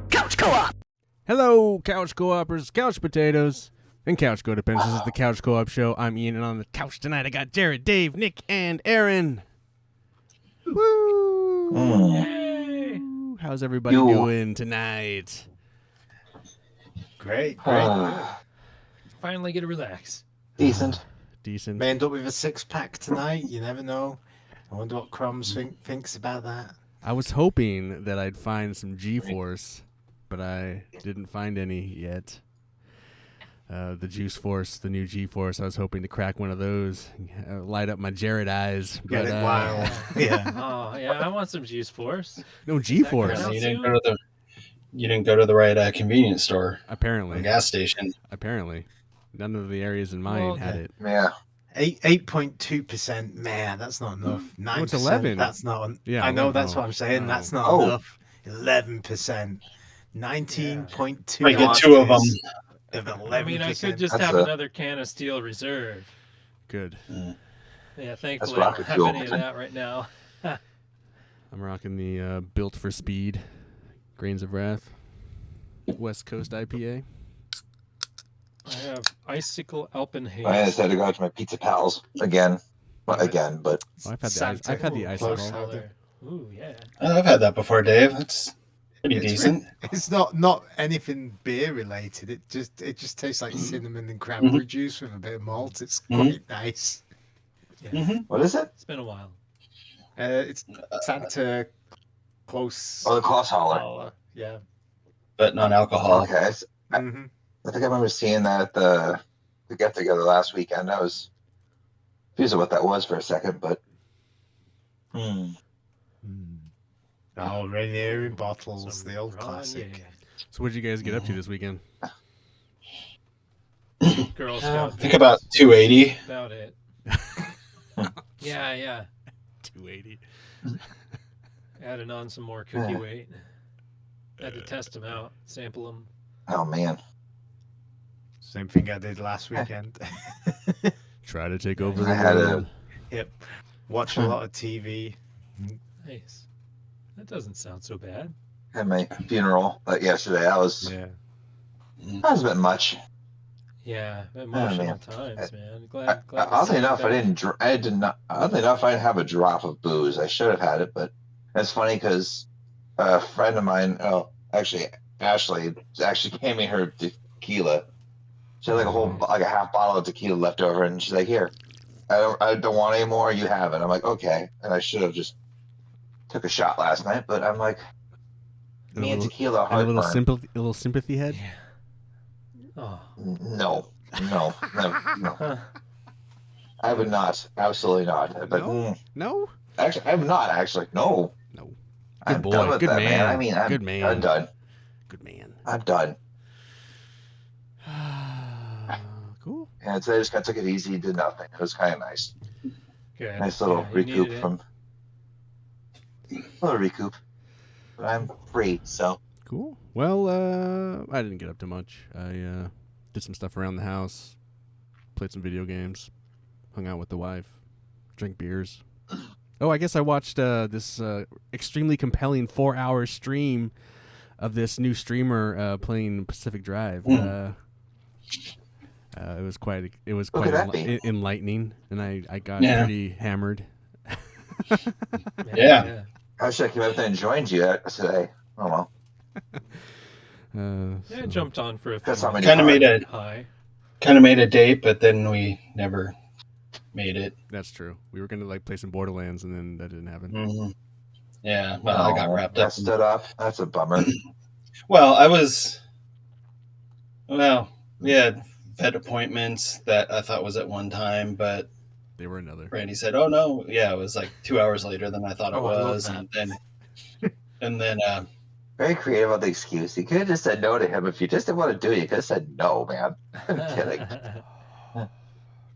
Couch Co-op! Hello, Couch Co-opers, Couch Potatoes, and Couch Codependents. This is the Couch Co-op Show. I'm Ian, and on the couch tonight I got Jared, Dave, Nick, and Aaron. Woo! Yay! How's everybody doing tonight? Great. Finally get to relax. Decent. May end up with a six-pack tonight. You never know. I wonder what Crom thinks about that. I was hoping that I'd find some G-Force, but I didn't find any yet. The Juice Force, the new G-Force, I was hoping to crack one of those, light up my Jared eyes. Get it wild. Yeah. Oh, yeah, I want some Juice Force. No G-Force. That You didn't go to the right convenience store Apparently. or gas station. Apparently. None of the areas in mine had it. Yeah. 8.2%. Man, that's not enough. 9%. it's 11. That's not. Yeah, I know. That's oh, what I'm saying. oh. That's not Oh. enough. 11%. 19.2. I get two of them. Of 11%. I mean, I could just That's have a- another can of Steel Reserve. Good. Yeah, thankfully I don't rocket have fuel. any of that right now. I'm rocking the Built for Speed Grains of Wrath West Coast IPA. I have Icicle Alpenhaze. I decided to go out to my pizza pals again. Not again, but Oh, I've had the Santa- I've had the Ooh, icicle. close. Color. Ooh, yeah. I've had that before, Dave. It's pretty It's decent. It's not anything beer related. It just tastes like cinnamon and cranberry juice with a bit of malt. It's quite nice. What is it? It's been a while. It's Santa Close. Oh, the Claus Holler. Yeah. But non-alcohol. Okay. Mhm. I think I remember seeing that at the get-together last weekend. I was confused what that was for a second, but... Oh, Rainier in bottles, Some the old Ron, classic. yeah. So what did you guys get up to this weekend? Girl Scout. I think about 280. About it. Yeah. 280. Added on some more cookie weight. Had to test them out, sample them. Oh, man. Same thing I did last weekend. Try to take over the I had world. Yep. Watch a lot of TV. Nice. That doesn't sound so bad. Had my funeral yesterday. Yeah. That was a bit much. Yeah, emotional man. times, man. Glad to Oddly see enough, you back. I did not. Oddly enough, I didn't have a drop of booze. I should have had it, but it's funny because a friend of mine, actually, Ashley, actually gave me her tequila. She had like a half bottle of tequila left over, and she's like, "Here, I don't want any more. You have it." I'm like, "Okay," and I should have just took a shot last night, but I'm like, me and tequila And a heartburn. little sympathy head. Yeah. Oh. No. Huh. I would not. Absolutely not. But No? actually, I'm not actually. No. No. I'm boy. done with Good that, man. I mean, Good man. I'm done. Good man. I'm done. Cool. And today I just kind of took it easy, did nothing. It was kind of nice. Good. Nice little Yeah, you needed recoup it. from. Little recoup. But I'm free, so. Cool. Well, I didn't get up to much. I did some stuff around the house, played some video games, hung out with the wife, drank beers. Oh, I guess I watched this extremely compelling 4-hour stream of this new streamer playing Pacific Drive. It was quite What could that be? enlightening, and I got pretty hammered. Yeah. I wish I came up there and joined you today. Oh well. Yeah, I jumped on for a few That's how many minutes. times. Hi. made a date, but then we never made it. That's true. We were gonna play some Borderlands, and then that didn't happen. Mm-hmm. Yeah, well, I got wrapped up. Stood up. That's a bummer. Well, we had vet appointments that I thought was at one time, but They were another. Randy said, "Oh no, yeah, it was like 2 hours later than I thought it Oh, I love was," that. and then Very creative on the excuse. You could have just said no to him if you just didn't want to do it. You could have said no, man. I'm kidding.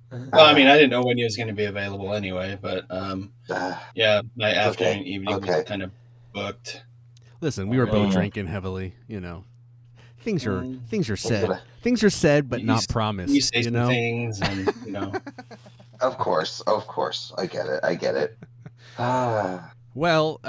well, I mean, I didn't know when he was going to be available anyway, but yeah, my afternoon Okay, evening okay. was kind of booked. Listen, we were both Mm. drinking heavily. You know, things are Mm. said. Things are said, but You not s- promised. You say some know. things, and Of course. I get it. Ah, Well,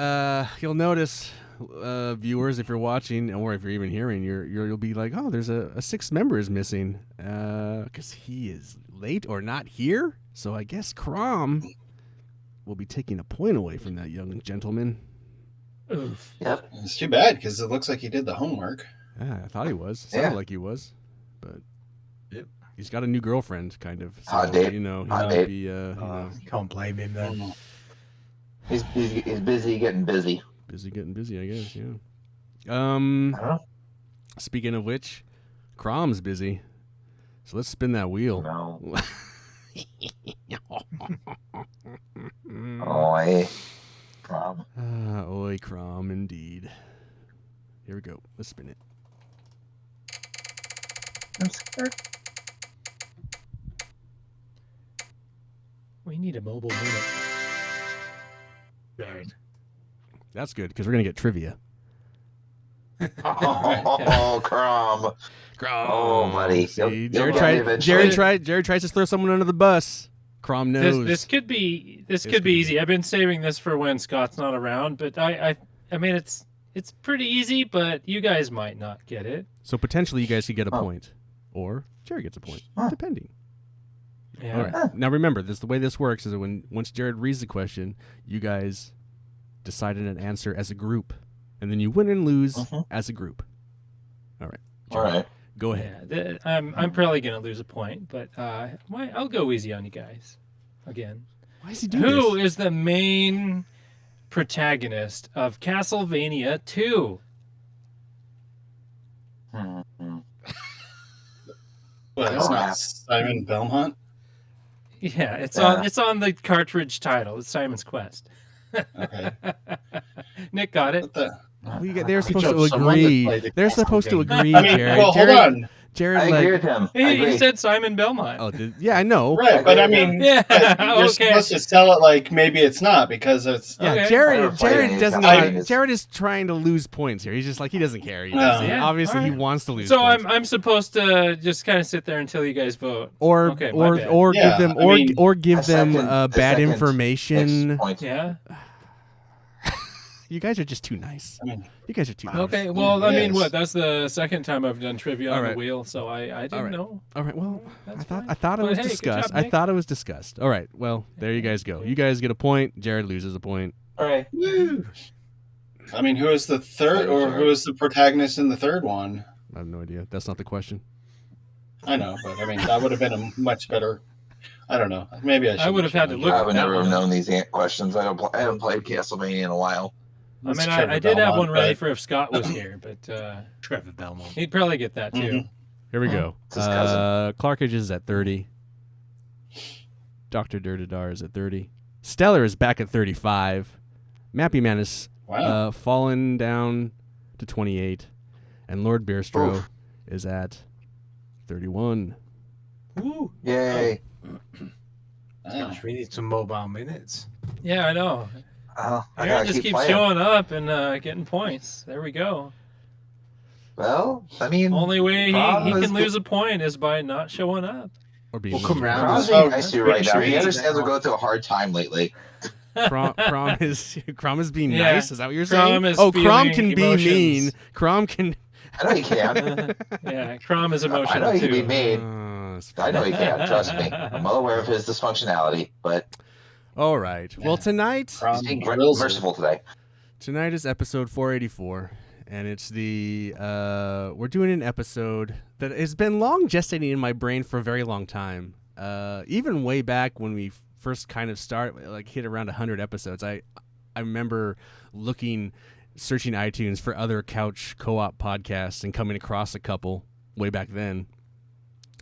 you'll notice, viewers, if you're watching or if you're even hearing, you'll be like, oh, there's a sixth member is missing, because he is late or not here. So I guess Crom will be taking a point away from that young gentleman. Oof. yep. It's too bad because it looks like he did the homework. Yeah, I thought he was. Sounded Yeah. like he was, but Yep. he's got a new girlfriend, kind of. So, Hot date. he Hot might date. be, you know, Can't blame him then. He's busy getting busy. busy getting busy, I guess. Yeah. I don't know. Speaking of which, Crom's busy. So let's spin that wheel. No. Oi. Crom. Oi, Crom, indeed. Here we go. Let's spin it. I'm scared. We need a mobile minute. Right. That's good because we're gonna get trivia. Oh, Crom. Crom. Oh, buddy. See, You'll Jared get it eventually. Jared tries to throw someone under the bus. Crom knows. This could be This could could be be easy. I've been saving this for when Scott's not around, but I mean it's pretty easy, but you guys might not get it. So potentially you guys could get a Oh. point, or Jared gets a point, Huh. depending. Yeah. All right. Now remember, the way this works is that once Jared reads the question, you guys decide on an answer as a group, and then you win and lose Mhm. as a group. All right. All right. Go ahead. Yeah, I'm probably gonna lose a point, but I'll go easy on you guys. Again, Why does he do who this? is the main protagonist of Castlevania 2? Hmm. Well, it's not Simon Belmont. Yeah, it's Yeah. on the cartridge title. It's Simon's Quest. Okay. Nick got it. What the? They're Good supposed job, to someone that agree. played the They're Castle supposed to game. agree, I mean, Jared. well, hold Jared, on. Jared, I agree like, with him. I Hey, agree. he said Simon Belmont. oh, yeah, I know. Right, but I mean, Yeah, but you're okay. supposed to sell it like maybe it's not because it's. Yeah, Okay. I Jared. never played Jared any doesn't. Castlevania. Know Jared is trying to lose points here. He's just like he doesn't care. He Oh. doesn't. Yeah, Obviously, he alright. wants to lose. So points. I'm supposed to just kind of sit there until you guys vote. or Okay, my bad. or Yeah, give them I mean, or give a them second- a bad second information. Next point. Yeah. You guys are just too nice. I mean, You guys are too nice. Okay. Well, I mean, Yes. what? That's the second time I've done trivia on Alright. the wheel, so I didn't Alright. know. All right. Well, That's I thought fine. I thought it But was hey, good discussed. job, I Nick. thought it was discussed. All right. Well, there you guys go. You guys get a point. Jared loses a point. All right. I mean, who is the third, or who is the protagonist in the third one? I have no idea. That's not the question. I know, but I mean, that would have been a much better. I don't know. Maybe I would have had to look I at would that never have one. known these questions. I haven't played Castlevania in a while. I mean, I did have one ready for if Scott was here, but Trevor Belmont. he'd probably get that too. Mhm. Here we go. It's his cousin. Clarkage is at 30. Dr. Dirtadar is at 30. Stellar is back at 35. Mappy Man is Wow. fallen down to 28. And Lord Beerstro Oof. is at 31. Woo. Yay. Wow. Gosh, we need some mobile minutes. Yeah, I know. I Aaron gotta just keep keeps playing. showing up and getting points. There we go. Well, I mean, Only way he Crom is can lose a point is by not showing up. Or being We'll come mean. round. Crom's Oh, being nice to you right pretty now. He sweet. understands we're going through a hard time lately. Crom is being Yeah. nice. Is that what you're Crom saying? is Oh, Crom feeling can be emotions. mean. Crom can. I know he can. Yeah, Crom is emotional I know he too. can be mean. It's I know he can. Trust me. I'm well aware of his dysfunctionality, but All right. Well, tonight he's being Drills it. merciful today. Tonight is episode 484, and it's the we're doing an episode that has been long gestating in my brain for a very long time. Even way back when we first kind of hit around 100 episodes. I remember searching iTunes for other couch co-op podcasts and coming across a couple way back then,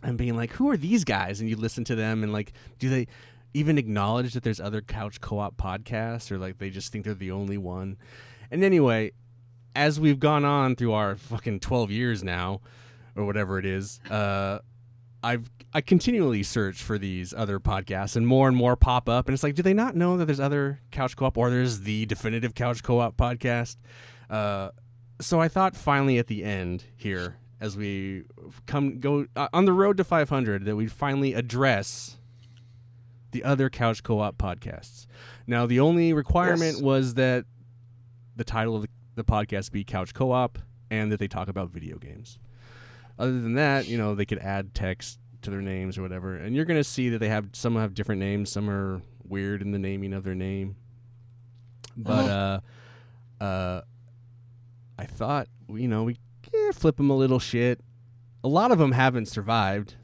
and being like, "Who are these guys?" And you listen to them, and like, do they even acknowledge that there's other couch co-op podcasts, or like they just think they're the only one? And anyway, as we've gone on through our fucking 12 years now, or whatever it is, I continually search for these other podcasts, and more pop up, and it's like, do they not know that there's other couch co-op, or there's the definitive couch co-op podcast? So I thought finally at the end here, as we go on the road to 500, that we'd finally address the other Couch Co-op podcasts. Now, the only requirement was that the title of the podcast be Couch Co-op and that they talk about video games. Other than that, you know, they could add text to their names or whatever. And you're going to see that some have different names. Some are weird in the naming of their name. But I thought, you know, we flip them a little shit. A lot of them haven't survived.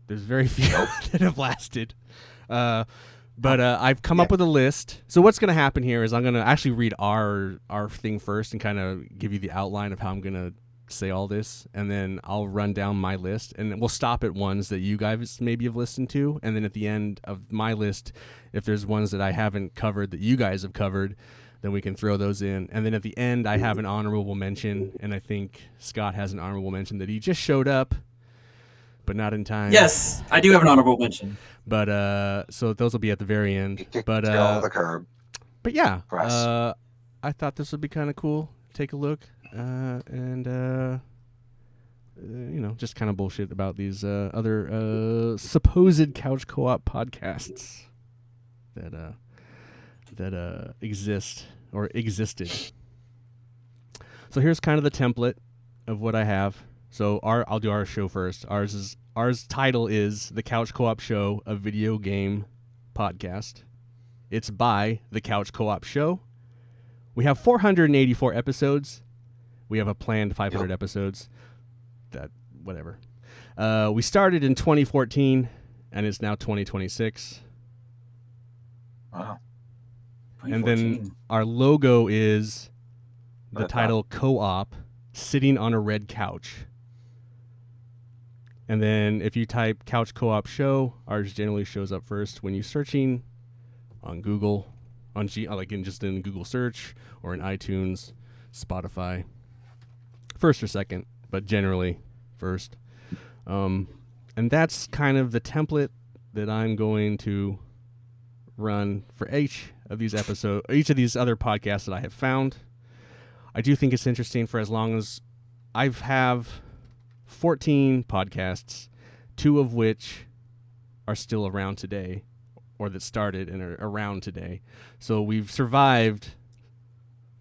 There's very few that have lasted. But I've come up with a list. So what's going to happen here is I'm going to actually read our thing first and kind of give you the outline of how I'm going to say all this. And then I'll run down my list. And we'll stop at ones that you guys maybe have listened to. And then at the end of my list, if there's ones that I haven't covered that you guys have covered, then we can throw those in. And then at the end, I have an honorable mention. And I think Scott has an honorable mention that he just showed up, but not in time. Yes, I do have an honorable mention. But so those will be at the very end. But the curb. But yeah, Press. I thought this would be kind of cool. Take a look, and you know, just kind of bullshit about these other supposed Couch Co-op podcasts that exist or existed. So here's kind of the template of what I have. So I'll do our show first. Ours title is The Couch Co-op Show, a video game podcast. It's by The Couch Co-op Show. We have 484 episodes. We have a planned 500 episodes. Whatever. We started in 2014, and it's now 2026. Wow. And then our logo is the title Co-op, sitting on a red couch. And then if you type Couch Co-op Show, ours generally shows up first when you're searching on Google, just in Google search or in iTunes, Spotify. First or second, but generally first. And that's kind of the template that I'm going to run for each of these other podcasts that I have found. I do think it's interesting for as long as I have 14 podcasts, 2 of which are still around today, or that started and are around today. So we've survived,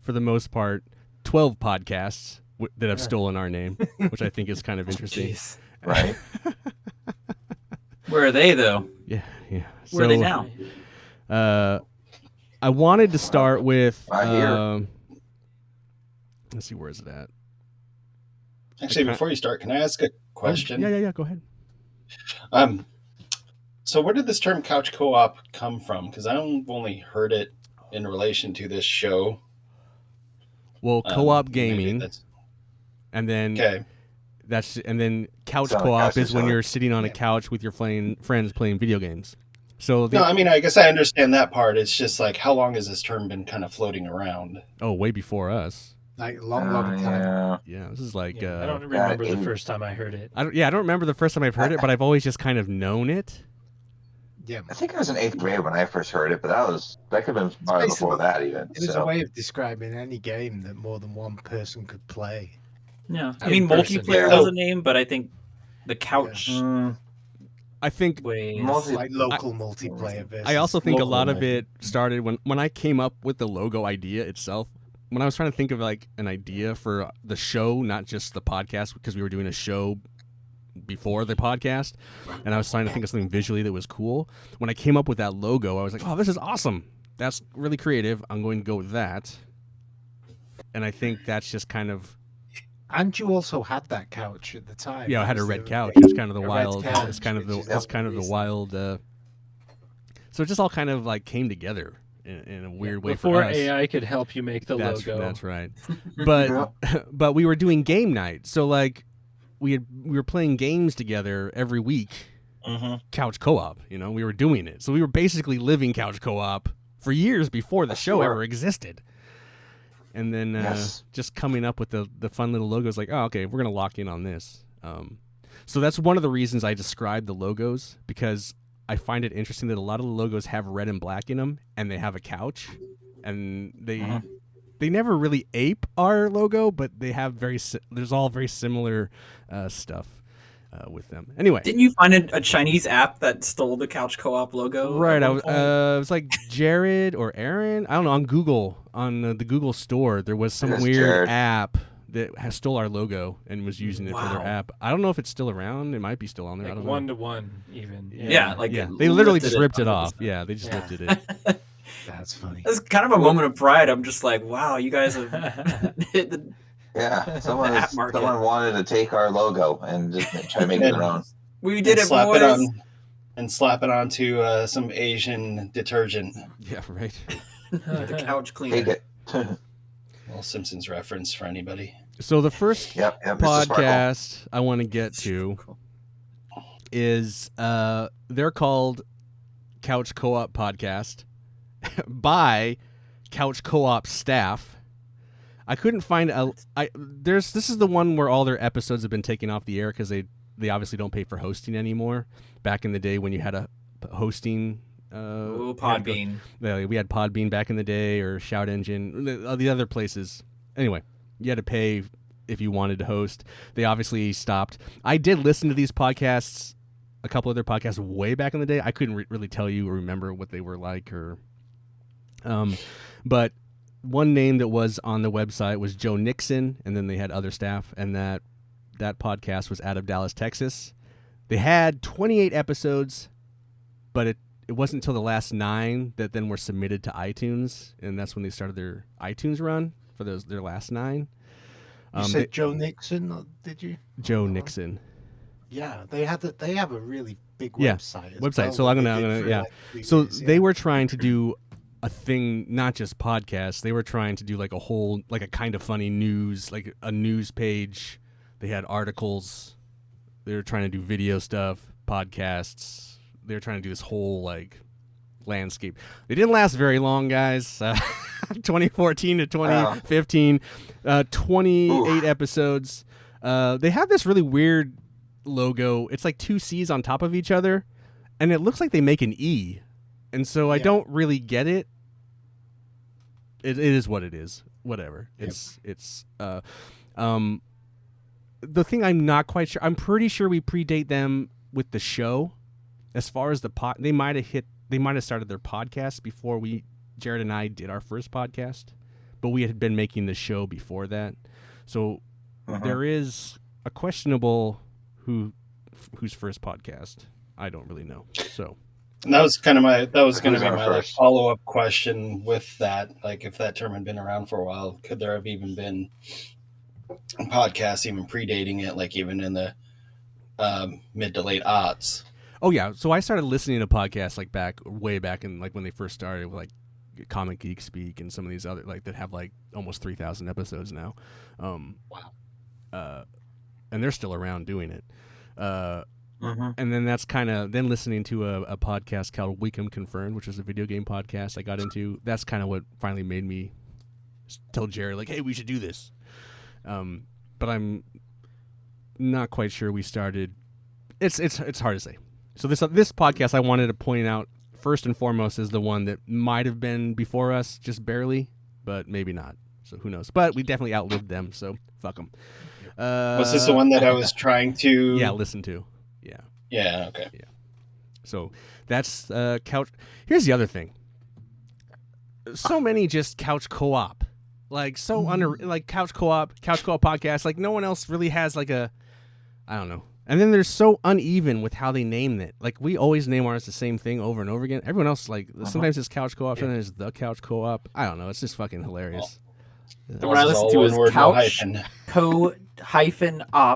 for the most part, 12 podcasts that have stolen our name, which I think is kind of interesting. Jeez. Right. Where are they, though? Yeah. Where are they now? I wanted to start with. Here. Let's see, where is it at? Actually, before you start, can I ask a question? Yeah. Go ahead. So where did this term couch co-op come from? Because I've only heard it in relation to this show. Well, co-op gaming, and then couch co-op is when you're sitting on a couch with your friends playing video games. So no, I mean, I guess I understand that part. It's just like, how long has this term been kind of floating around? Oh, way before us. Like long time. Yeah, this is like. I don't remember the first time I heard it. I don't remember the first time I've heard it, but I've always just kind of known it. Yeah. I think I was in 8th grade when I first heard it, but that could have been far before that even. It was a way of describing any game that more than one person could play. Yeah, I mean, multiplayer has a name, but I think the couch. I think like local multiplayer versus. I also think a lot of it started when I came up with the logo idea itself. When I was trying to think of like an idea for the show, not just the podcast, because we were doing a show before the podcast, and I was trying to think of something visually that was cool. When I came up with that logo, I was like, "Oh, this is awesome! That's really creative. I'm going to go with that." And I think that's just kind of. And you also had that couch at the time. Yeah, I had a red couch. It's kind of the wild. It's kind of the wild. So it just all kind of like came together in a weird way before for us. AI could help you make the logo. That's right. But we were doing game night, so like we were playing games together every week. Couch co-op, we were doing it. So we were basically living couch co-op for years before the show ever existed. And then just coming up with the fun little logos, like, oh, okay, we're going to lock in on this. So that's one of the reasons I described the logos, because I find it interesting that a lot of the logos have red and black in them, and they have a couch. And they never really ape our logo, but they have there's all very similar stuff. with them. Anyway, Didn't you find a Chinese app that stole the Couch Co-op logo? right? at I one was, point? it was like Jared or Aaron. I don't know. On Google, on the Google store, there was some It was weird Jared. app that stole our logo and was using it for their Wow. app. I don't know if it's still around. It might be still on there. I Like don't know. 1-to-1 even. Yeah, like Yeah, it they literally lifted just it ripped it 100%. off. Yeah, they just Yeah. lifted it. That's funny. That's kind of a moment of pride. I'm just like, wow, you guys have hit the Yeah, someone app market. wanted to take our logo and just try to make it their own. We did it, slap boys. it on and slap it onto some Asian detergent. Yeah, right. The couch cleaner. Take it. Little Simpsons reference for anybody. So the first Yep, Mr. Sparkle. podcast I want to get to is they're called Couch Co-op Podcast by Couch Co-op staff. I couldn't find this is the one where all their episodes have been taken off the air because they obviously don't pay for hosting anymore. Back in the day when you had a hosting Podbean. we had Podbean back in the day, or Shout Engine, the other places. Anyway, you had to pay if you wanted to host. They obviously stopped. I did listen to these podcasts, a couple of their podcasts way back in the day. I couldn't really tell you or remember what they were like, or but one name that was on the website was Joe Nixon, and then they had other staff, and that podcast was out of Dallas, Texas. They had 28 episodes, but it wasn't until the last 9 that then were submitted to iTunes, and that's when they started their iTunes run for their last 9. You said Joe Nixon, did you? Joe Nixon. Yeah, they have a really big Yeah, website. as website. well So that I'm they gonna did for, yeah. like, 3 So years, they yeah. were trying to do a thing, not just podcasts. They were trying to do like a whole, like a kind of funny news, like a news page. They had articles. They were trying to do video stuff, podcasts. They were trying to do this whole like landscape. They didn't last very long, guys. 2014 to 2015, 28 episodes. They have this really weird logo. It's like 2 C's on top of each other, and it looks like they make an E. And so I don't really get it. It is what it is. Whatever. Yep. It's the thing I'm not quite sure. I'm pretty sure we predate them with the show. As far as they might have started their podcast before Jared and I did our first podcast, but we had been making the show before that. So there is a questionable whose first podcast. I don't really know. So And that was kind of going to Who's be our my first? follow-up question with that. Like, if that term had been around for a while, could there have even been podcasts even predating it, like even in the mid to late aughts? oh yeah, so I started listening to podcasts like way back in like when they first started, like Comic Geek Speak and some of these other like that have like almost 3,000 episodes now. Wow. And they're still around doing it. Mm-hmm. And then that's kind of then listening to a podcast called Weekum Confirmed, which is a video game podcast I got into. That's kind of what finally made me tell Jerry, like, hey, we should do this. But I'm not quite sure we started. It's hard to say. So this podcast I wanted to point out first and foremost is the one that might have been before us, just barely, but maybe not. So who knows? But we definitely outlived them, so fuck them. Was this the one that I was trying to? Yeah, listen to. Yeah. Yeah. Okay. So that's couch. Here's the other thing. So many just couch co-op, like like couch co-op podcast. Like no one else really has like I don't know. And then they're so uneven with how they name it. Like we always name ours the same thing over and over again. Everyone else like sometimes it's couch co-op, sometimes it's the couch co-op. I don't know. It's just fucking hilarious. The one I listen to is Couch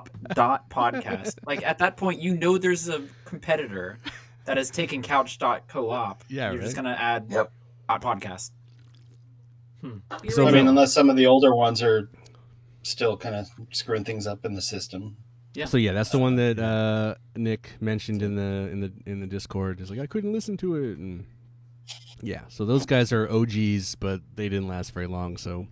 Co-op.podcast. Like at that point, you know there's a competitor that has taken Couch.coop. Yeah, You're just right? gonna add Yep. .podcast. So I mean, unless some of the older ones are still kind of screwing things up in the system. Yeah. So yeah, that's the one that Nick mentioned in the Discord. Is like I couldn't listen to it, and yeah. So those guys are OGs, but they didn't last very long. So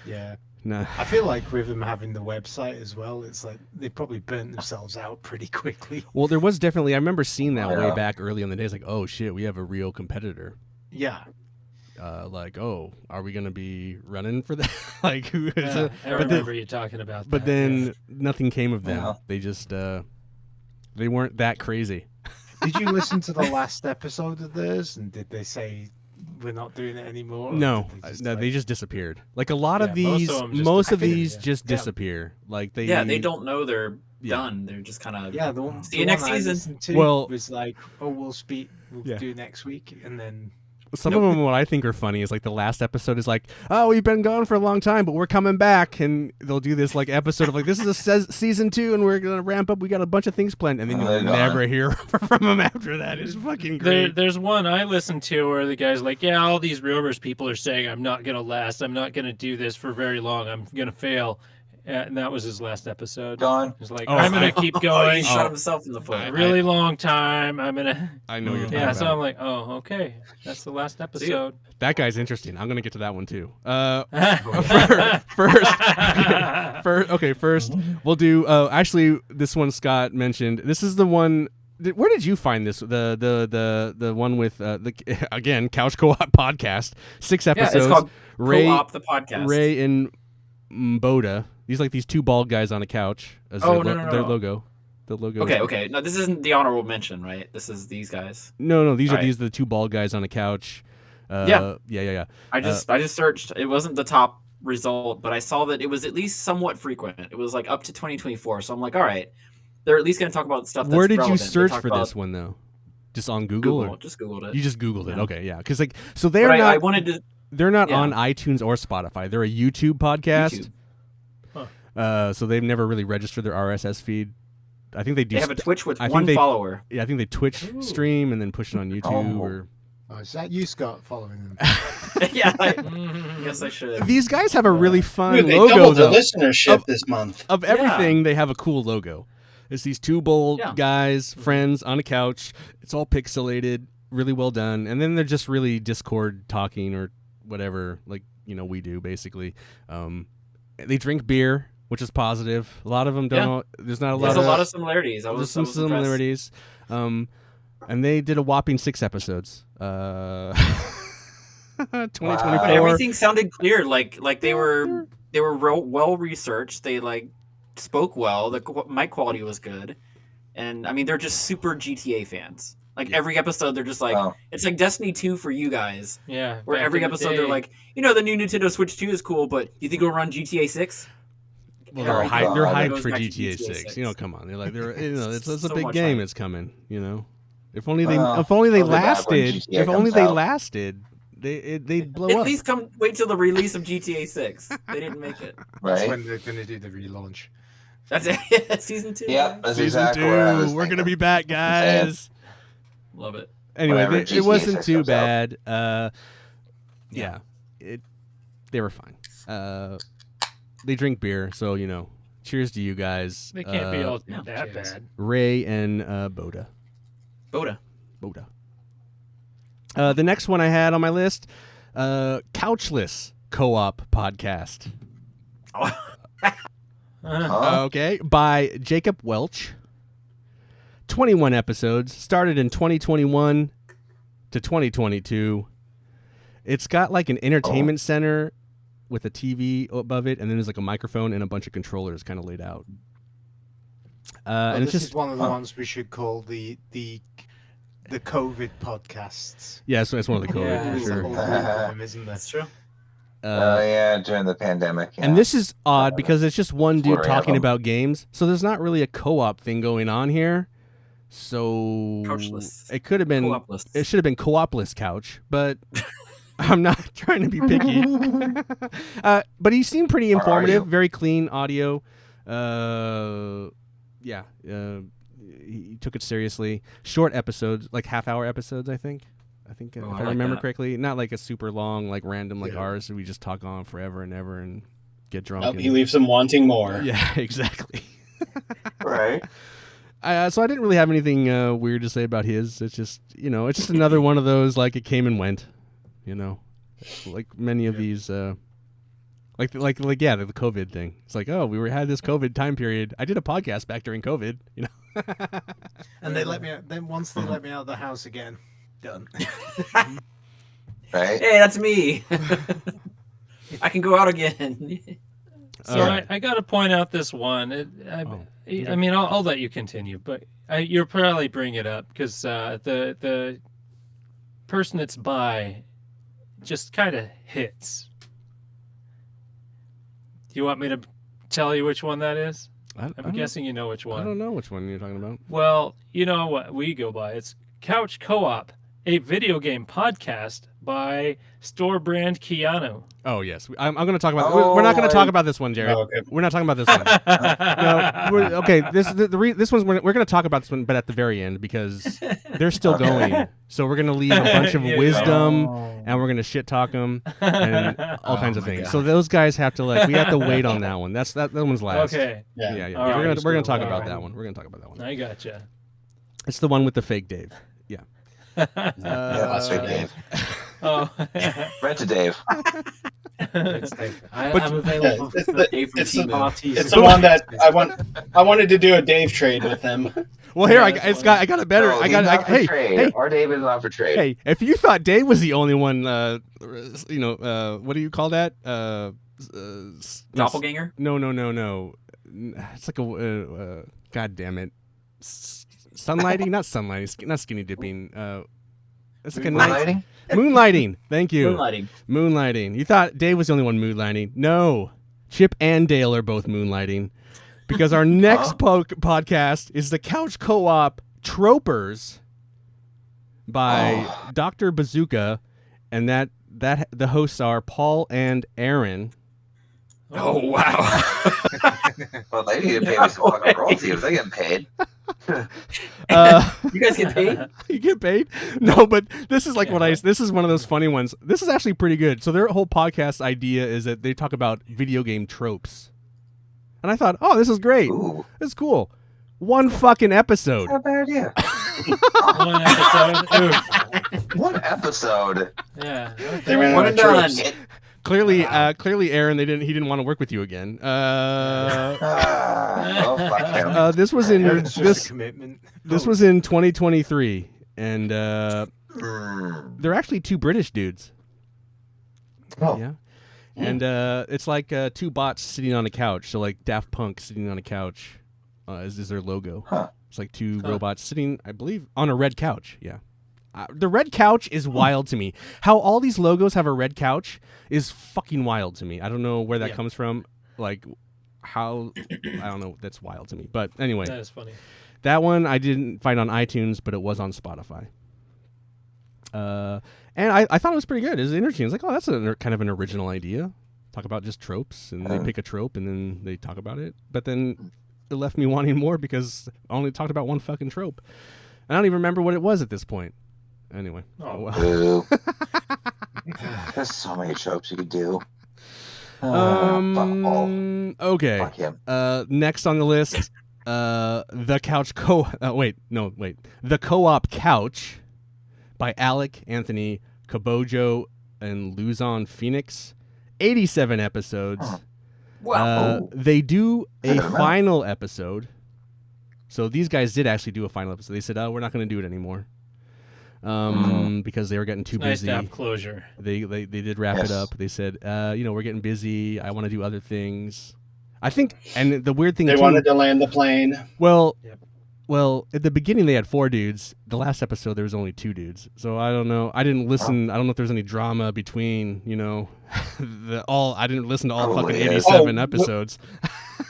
Yeah. nah. I feel like with them having the website as well, it's like they probably burnt themselves out pretty quickly. Well, there was definitely. I remember seeing that way Yeah. back early in the days. Like, oh shit, we have a real competitor. Yeah. Like, oh, are we gonna be running for that? Like, who is Yeah, it? I But remember you talking about But that. then nothing came of them. Yeah. They just They weren't that crazy. Did you listen to the last episode of theirs? And did they say we're not doing it anymore? or No, did they just, no, like- they just disappeared. Like a lot of Yeah, most these, of 'em just most of disappear, these yeah. just Yeah. disappear. Like they, Yeah, they don't know they're Yeah. done. They're just kind of Yeah, the one, See the you next one I season. listened to Well- was like, oh, we'll Yeah. do next week, and then Some of them, what I think are funny is like the last episode is like, oh, we've been gone for a long time, but we're coming back, and they'll do this like episode of like, this is a season 2, and we're gonna ramp up. We got a bunch of things planned, and then And you'll they're gone. never hear from them after that. It's fucking great. There's one I listened to where the guy's like, yeah, all these rumors people are saying I'm not gonna last. I'm not gonna do this for very long. I'm gonna fail. And that was his last episode. Gone. He's like, Oh, I'm gonna keep Oh, going he Oh. shot himself in the foot. a really long time. I'm gonna. I know what you're talking Yeah, so about. I'm like, oh, okay, that's the last episode. That guy's interesting. I'm gonna get to that one too. First, we'll do. Actually, this one Scott mentioned. This is the one. Where did you find this? The one with the again Couch Co-op podcast. 6 Yeah, episodes. it's called Ray, Co-op the podcast. Ray and Boda. These two bald guys on a couch. As Oh, their, no. their logo. The logo. Okay. No, this isn't the honorable mention, right? This is these guys. No. These All are the 2 bald guys on a couch. Yeah. Yeah. I just searched. It wasn't the top result, but I saw that it was at least somewhat frequent. It was like up to 2024. So I'm like, all right, they're at least going to talk about stuff. That's Where did you relevant. They search talk for about this one though? Just on Google? Google. Or? Just Googled it. You just Googled it. Yeah. Okay, yeah. Because so they're But not. I wanted to. They're not yeah. on iTunes or Spotify. They're a YouTube podcast. YouTube. So they've never really registered their RSS feed. I think they do. They have a Twitch with I think one they- follower. Yeah, I think they Twitch stream and then push it on YouTube Oh. or. oh, is that you, Scott, following them? Yeah, I guess I should. These guys have a really fun Dude, they logo doubled the though. listenership this month. Of everything, they have a cool logo. It's these 2 bold Yeah. guys, friends on a couch. It's all pixelated, really well done, and then they're just really Discord talking or whatever, like we do basically. They drink beer, which is positive. A lot of them don't. Yeah. There's not a lot. There's of, a lot of similarities. There's some I was impressed. similarities. And they did a whopping 6 episodes. 2024. But everything sounded clear. Like they were well researched. They spoke well. The mic quality was good, and I mean they're just super GTA fans. Like every episode, they're just like Oh. it's like Destiny 2 for you guys. Yeah. Where back every in the episode day. they're like, the new Nintendo Switch 2 is cool, but you think it'll run GTA 6? Well, Oh, they're God. hyped Goes for back to GTA GTA 6. 6. Come on. It's a So big much game. hype. It's coming. If only they Well, if only they I'll be back when lasted. GTA If only comes they out. lasted, they'd blow At up. least wait till the release of GTA 6. They didn't make it. That's Right? when they're going to do the relaunch. That's it. Season 2. Yep, that's Season exactly 2. what I was We're gonna thinking. be back, guys. Love it. Anyway, Whenever it GTA wasn't 6 too comes out. bad. They were fine. They drink beer, so cheers to you guys. They can't be all yeah, that cheers. bad. Ray and Boda. Boda. The next one I had on my list, Couchless Co-op podcast. Huh? Okay, by Jacob Welch. 21 episodes, started in 2021 to 2022. It's got like an entertainment center with a TV above it, and then there's like a microphone and a bunch of controllers kind of laid out. And it's this just is one of the ones we should call the COVID podcasts. yeah, so it's one of the COVID Yeah. for There's a sure. whole group of them, isn't there? That's true. Oh yeah, during the pandemic. Yeah. And this is odd because it's just one dude Flurry of talking them. about games, so there's not really a co-op thing going on here. So Couchless. it could have been, Co-op lists. it should have been co-opless couch, but I'm not trying to be picky. But he seemed pretty Or are informative, you? very clean audio. He took it seriously. Short episodes, like half-hour episodes, I think. If I I like remember that. correctly, not like a super long, like random, like Yeah. ours. So we just talk on forever and ever and get drunk. Oh, and- he leaves them wanting more. yeah, exactly. Right. So I didn't really have anything weird to say about his. It's just, it's just another one of those, like, it came and went, like many of these, the COVID thing. It's like, oh, had this COVID time period. I did a podcast back during COVID, And they let me out. Then once they let me out of the house again, done. Right. Hey, that's me. I can go out again. So I got to point out this one. I mean, I'll let you continue, but You'll probably bring it up because the person it's by just kind of hits. Do you want me to tell you which one that is? I'm guessing you know which one. I don't know which one you're talking about. Well, you know what we go by. It's Couch Co-op, a video game podcast by store brand Keanu. Oh yes, I'm going to talk about. We're not going to talk about this one, Jared. Oh, okay. We're not talking about this one. No, okay. This one's we're going to talk about this one, but at the very end because they're still going. So we're going to leave a bunch of wisdom, and we're going to shit talk them and all kinds of things. God. So those guys have to we have to wait on that one. That one's last. Okay. Yeah. Yeah. All right. We're gonna talk All about right. that one. We're gonna talk about that one. I gotcha. It's the one with the fake Dave. Yeah. Last week, Dave. Oh. Rent to Dave. I'm available It's for the- Dave from it's the- T-Mobile. It's the one that I wanted to do a Dave trade with him. Well, here Yeah, I that's got it better. No, I he's got not for hey trade. hey Our Dave is not for trade. hey. If you thought Dave was the only one, what do you call that? Doppelganger? No. It's like a god damn it. Sunlighting, not sunlighting, not skinny dipping. It's like a night Moonlighting? moonlighting. Thank you. Moonlighting. Moonlighting. You thought Dave was the only one moonlighting. No. Chip and Dale are both moonlighting. Because our next podcast is the Couch Co-op Tropers by Dr. Bazooka. And that the hosts are Paul and Aaron. Oh, wow. Well, they need to pay me some fucking royalties. They're getting paid. You guys get paid? You get paid? No, but this is like this is one of those funny ones. This is actually pretty good. So their whole podcast idea is that they talk about video game tropes. And I thought, oh, this is great. Ooh, This is cool. One fucking episode. not a bad idea. One episode. Oof. One episode. Yeah. They ran One out and of done. troops. Clearly, Aaron, he didn't want to work with you again. Oh, fuck him. This was in It's just a this commitment. this was in 2023, and Mm. they're actually two British dudes. Oh, Yeah. And it's like two bots sitting on a couch. So like Daft Punk sitting on a couch is their logo. Huh. It's like two robots sitting, I believe, on a red couch. Yeah. The red couch is wild to me. How all these logos have a red couch is fucking wild to me. I don't know where that comes from. Like how, I don't know. That's wild to me. But anyway, That is funny. that one I didn't find on iTunes, but it was on Spotify. And I thought it was pretty good. It was interesting. It's like, oh, that's kind of an original idea. Talk about just tropes, and they pick a trope, and then they talk about it. But then it left me wanting more because I only talked about one fucking trope. I don't even remember what it was at this point. Anyway. Oh, well. Boo. There's so many tropes you could do. Fuck all. Okay. Fuck him. Next on the list, the couch the co-op couch by Alec, Anthony, Kabojo, and Luzon Phoenix. 87 episodes. Wow. They do a Good amount. final episode. So these guys did actually do a final episode. They said, "Oh, we're not going to do it anymore," because they were getting too it's nice busy. to have closure. They did wrap it Yes. up. They said, we're getting busy. I want to do other things. I think, and the weird thing They too, wanted to land the plane. well, Yep. well, at the beginning they had 4 dudes. The last episode there was only 2 dudes. So I don't know. I didn't listen. I don't know if there's any drama between, I didn't listen to all Probably fucking is. 87 Oh, episodes.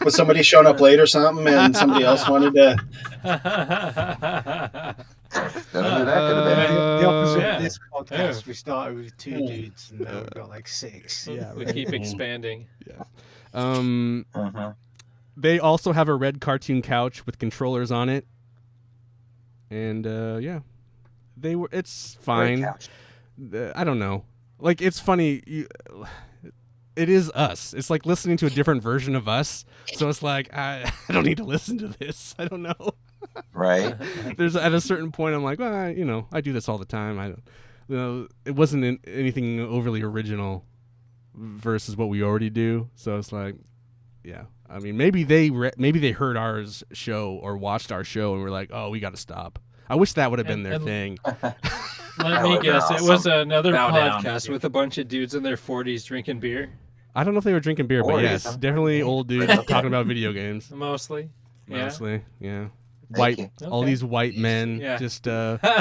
Was somebody showing up late or something, and somebody else wanted to? Don't know who that could have been. The opposite yeah. of this podcast, Yeah. we started with 2 dudes and now we've got like 6. Yeah, We right. keep expanding. Mhm. They also have a red cartoon couch with controllers on it. And it's Great fine. couch. I don't know. Like, it's funny. It is us. It's like listening to a different version of us. So it's like, I don't need to listen to this. I don't know. Right? There's at a certain point, I'm like, well, I do this all the time. It wasn't anything overly original versus what we already do. So it's like, yeah. I mean, maybe they heard our show or watched our show and were like, oh, we got to stop. I wish that would have been their And- thing. Let me would've been guess. It was awesome. another Bow down. podcast with a bunch of dudes in their 40s drinking beer, I don't know if they were drinking beer, but Or yes, is- definitely old dudes talking about video games. mostly. Yeah. Mostly, yeah. white, you. all Okay. these white men, Yeah. just yeah.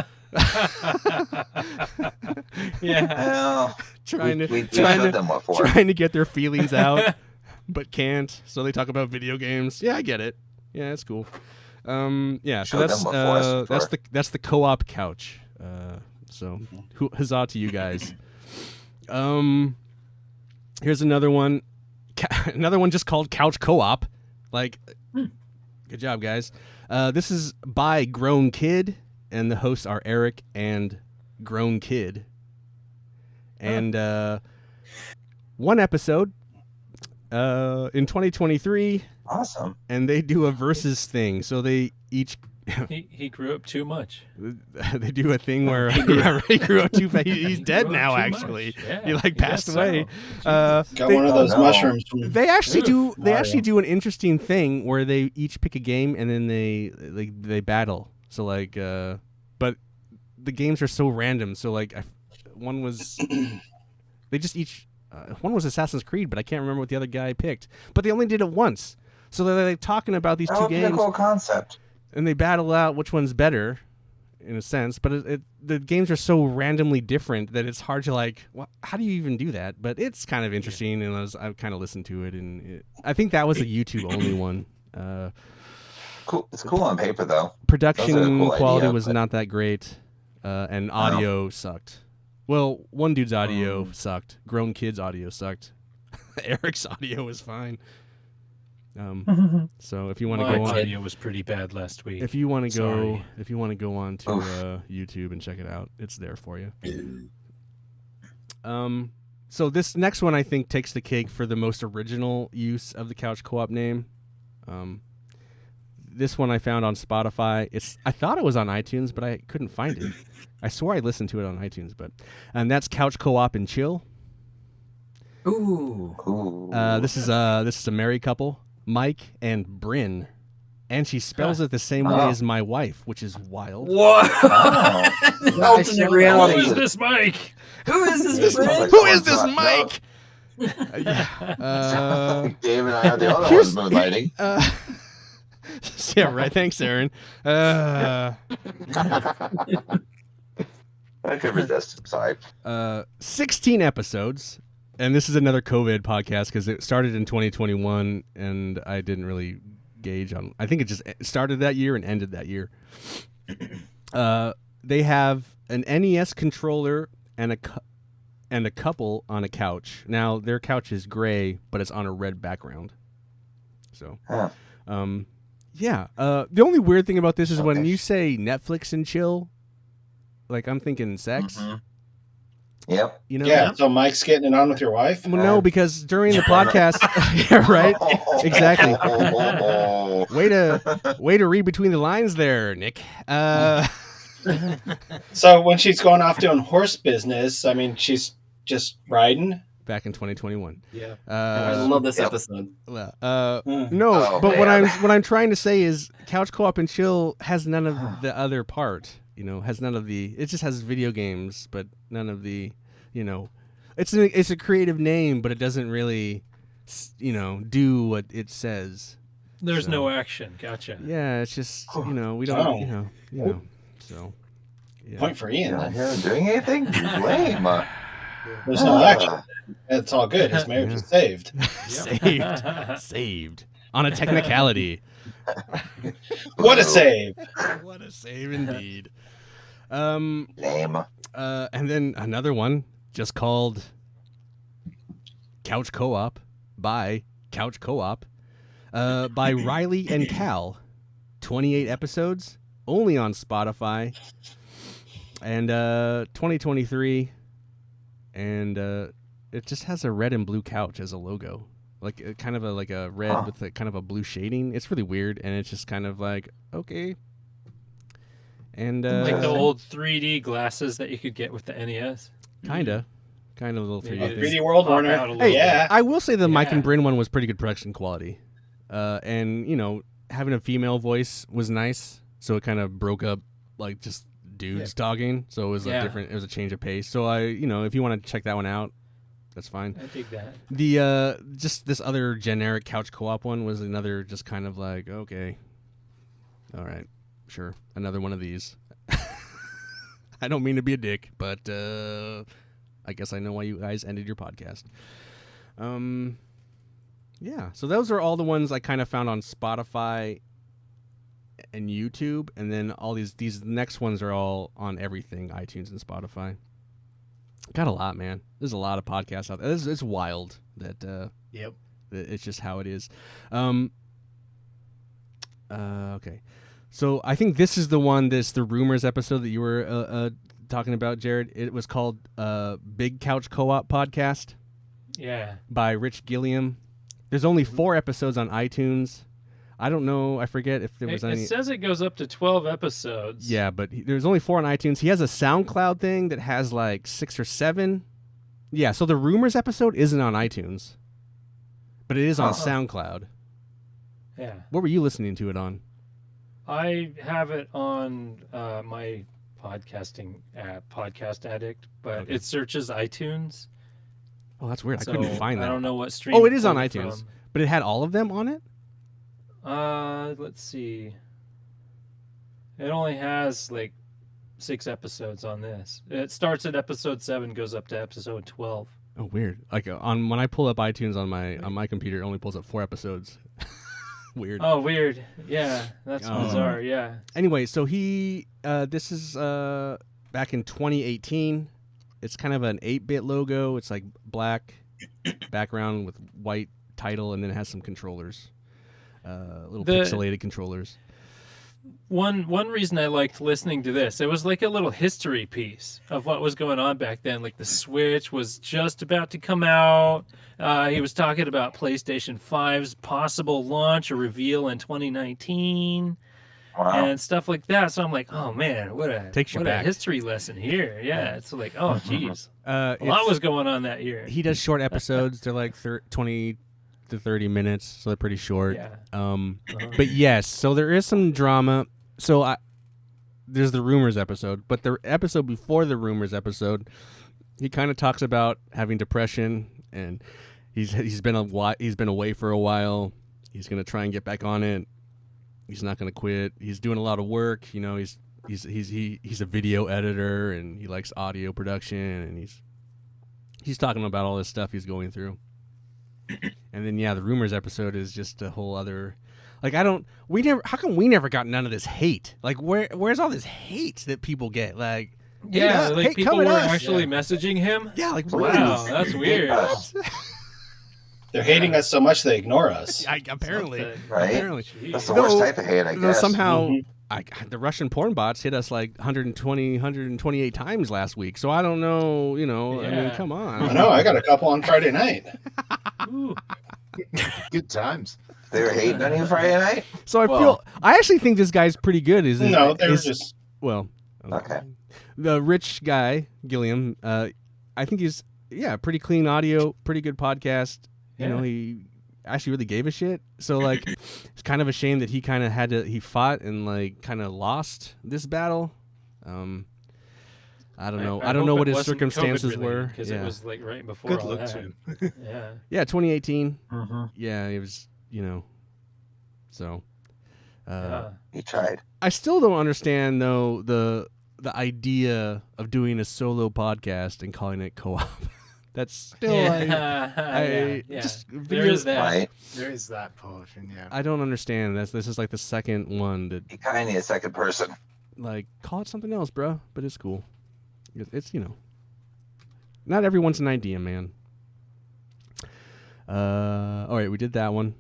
Well, trying we to trying showed to them what for. trying to get their feelings out, but can't. So they talk about video games. Yeah, I get it. Yeah, it's cool. Yeah, so Show them what for us for. that's the co-op couch. So huzzah to you guys. Here's another one. Another one just called Couch Co-op. Like, good job, guys. This is by Grown Kid, and the hosts are Eric and Grown Kid. And one episode in 2023, Awesome. and they do a versus thing. So they each He grew up too much. they do a thing where he grew up too fast. He's dead grew up now. too Actually, much. Yeah, he like I passed guess away. so. Got They- one of those no. mushrooms. From, They actually do. They Mario. actually do an interesting thing where they each pick a game and then they battle. So like, but the games are so random. So like, one was they just each one was Assassin's Creed, but I can't remember what the other guy picked. But they only did it once. So they're like talking about these That two would be a games, cool concept. and they battle out which one's better, in a sense. But the games are so randomly different that it's hard to like. How do you even do that? But it's kind of interesting, and I've kind of listened to it, and I think that was a YouTube only one. Cool. It's cool on paper though. Production Those are a cool quality idea, was but- not that great, and audio sucked. Well, one dude's audio sucked. Grown Kid's audio sucked. Eric's audio was fine. So if you want to My go on, audio was pretty bad last week. if you want to go, Sorry. if you want to go on to Oof. YouTube and check it out, it's there for you. So this next one I think takes the cake for the most original use of the Couch Co-op name. This one I found on Spotify. I thought it was on iTunes, but I couldn't find it. I swore I listened to it on iTunes, and that's Couch Co-op and Chill. Ooh. Ooh. This is a married couple, Mike and Bryn, and she spells it the same way as my wife, which is wild. What? Oh. Alternate Who reality. is this Mike? Who is this? This friend? Mike. Who is this No. Mike? Dave and I are the only here's- ones moonlighting. Yeah, right. Thanks, Aaron. I could resist. Sorry. 16 episodes, and this is another COVID podcast because it started in 2021, and I didn't really gauge on. I think it just started that year and ended that year. They have an NES controller and a couple on a couch. Now their couch is gray, but it's on a red background. So, Huh. yeah. The only weird thing about this is when Okay. you say Netflix and chill, like I'm thinking sex. Mhm. Yep. You know? yeah, so Mike's getting it on with your wife. Well, no, because during the podcast, yeah, right. Exactly. Way to read between the lines there, Nick. So when she's going off doing horse business, I mean, she's just riding. Back in 2021. Yeah. I Uh, love this Yep. episode. no, Oh, but man. what I'm trying to say is Couch Co-op and Chill has none of the other part. You know, has none of the. It just has video games, but none of the. You know, it's a creative name, but it doesn't really, do what it says. There's So- no action. Gotcha. Yeah, it's just we don't Oh. so. Yeah. Point for Ian. Not Then. here doing anything? Lame. There's no action. It's all good. His marriage is saved. Saved on a technicality. What a save! What a save indeed. Lame. And then another one just called Couch Co-op by Couch Co-op by Riley and Cal. 28 episodes, only on Spotify, and 2023, and it just has a red and blue couch as a logo, like kind of a red Huh. with kind of a blue shading. It's really weird, and it's just kind of like okay. And Like the old 3D glasses that you could get with the NES. kind of a little Maybe 3D it thing. is. 3D World Pop Warner. out a little Yeah. I will say the Mike and Yeah. Bryn one was pretty good production quality, and having a female voice was nice, so it kind of broke up like just dudes talking, so it was Yeah. it was a change of pace. So if you want to check that one out, that's fine. I dig that. The just this other generic Couch Co-op one was another just kind of like okay, all right, sure, another one of these. I don't mean to be a dick, but I guess I know why you guys ended your podcast. Yeah, so those are all the ones I kind of found on Spotify and YouTube, and then all these next ones are all on everything, iTunes and Spotify. Got a lot, man. There's a lot of podcasts out there. It's wild that Yep. it's just how it is. Okay. So I think this is the one, the rumors episode that you were talking about, Jared. It was called Big Couch Co-op Podcast Yeah. by Rich Gilliam. There's only 4 episodes on iTunes. I don't know. I forget if there was any. It says it goes up to 12 episodes. Yeah, but there's only 4 on iTunes. He has a SoundCloud thing that has like 6 or 7. Yeah, so the rumors episode isn't on iTunes, but it is on SoundCloud. Yeah. What were you listening to it on? I have it on my podcasting app, Podcast Addict, but Okay. it searches iTunes. Oh, that's weird. So I couldn't find that. I don't know what stream. Oh, it is on pulled it iTunes, from. but it had all of them on it. Let's see. It only has like 6 episodes on this. It starts at episode 7, goes up to episode 12. Oh, weird. Like on when I pull up iTunes on my computer, it only pulls up 4 episodes. Weird. Oh, weird. Yeah, that's bizarre. Yeah. Anyway, so this is back in 2018. It's kind of an 8-bit logo. It's like black background with white title, and then it has some controllers, little pixelated controllers. One reason I liked listening to this, it was like a little history piece of what was going on back then. Like the Switch was just about to come out. He was talking about PlayStation 5's possible launch or reveal in 2019. Wow. And stuff like that. So I'm like, oh man, what a history lesson here. Yeah, it's like, oh geez, a lot was going on that year. He does short episodes. They're like 20 to 30 minutes, so they're pretty short. Yeah. But yes, so there is some drama. So there's the rumors episode, but the episode before the rumors episode, he kind of talks about having depression, and he's been away for a while. He's gonna try and get back on it. He's not going to quit. He's doing a lot of work. You know, he's a video editor, and he likes audio production, and he's talking about all this stuff he's going through. And then the rumors episode is just a whole other, like, how come we never got none of this hate? Like, where's all this hate that people get? Like, yeah, like people were us. actually messaging him. Yeah, like, wow, that's weird. They're hating us so much they ignore us. Apparently. Right? Apparently. That's the worst type of hate, I guess. Somehow, the Russian porn bots hit us like 128 times last week. So I don't know, I mean, come on. I know, I got a couple on Friday night. Good times. They were hating on you Friday night? So I actually think this guy's pretty good. No, they were just... Well, Okay. The rich guy, Gilliam, I think he's, pretty clean audio, pretty good podcast. You know, he actually really gave a shit. So, like, it's kind of a shame that he kind of he fought and, like, kind of lost this battle. I don't know. I don't know what his circumstances were. Because it was, like, right before Good all luck that. to him. Yeah, 2018. Mm-hmm. Yeah, it was, so. He tried. I still don't understand, though, the idea of doing a solo podcast and calling it co-op. That's still just there is that. Right. There is that portion, yeah. I don't understand. This is like the second one that, You kind of need a second person. like, call it something else, bro. But it's cool. It's not everyone's an idea, man. All right, we did that one.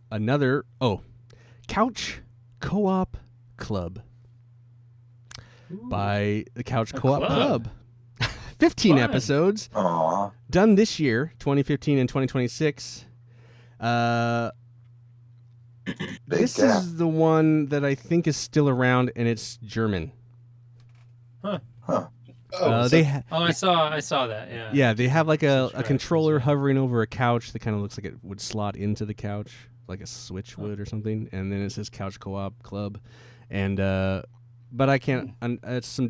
Another Couch Co-op Club by the Couch Co-op Club. 15 Fun. episodes Aw. done this year, 2015 and 2026. This gap. is the one that I think is still around, and it's German. Huh. Oh, I saw that. Yeah. Yeah, they have like a Subscribe, controller yeah. hovering over a couch that kind of looks like it would slot into the couch, like a Switch would or something. And then it says Couch Co-op Club, and but I can't. It's some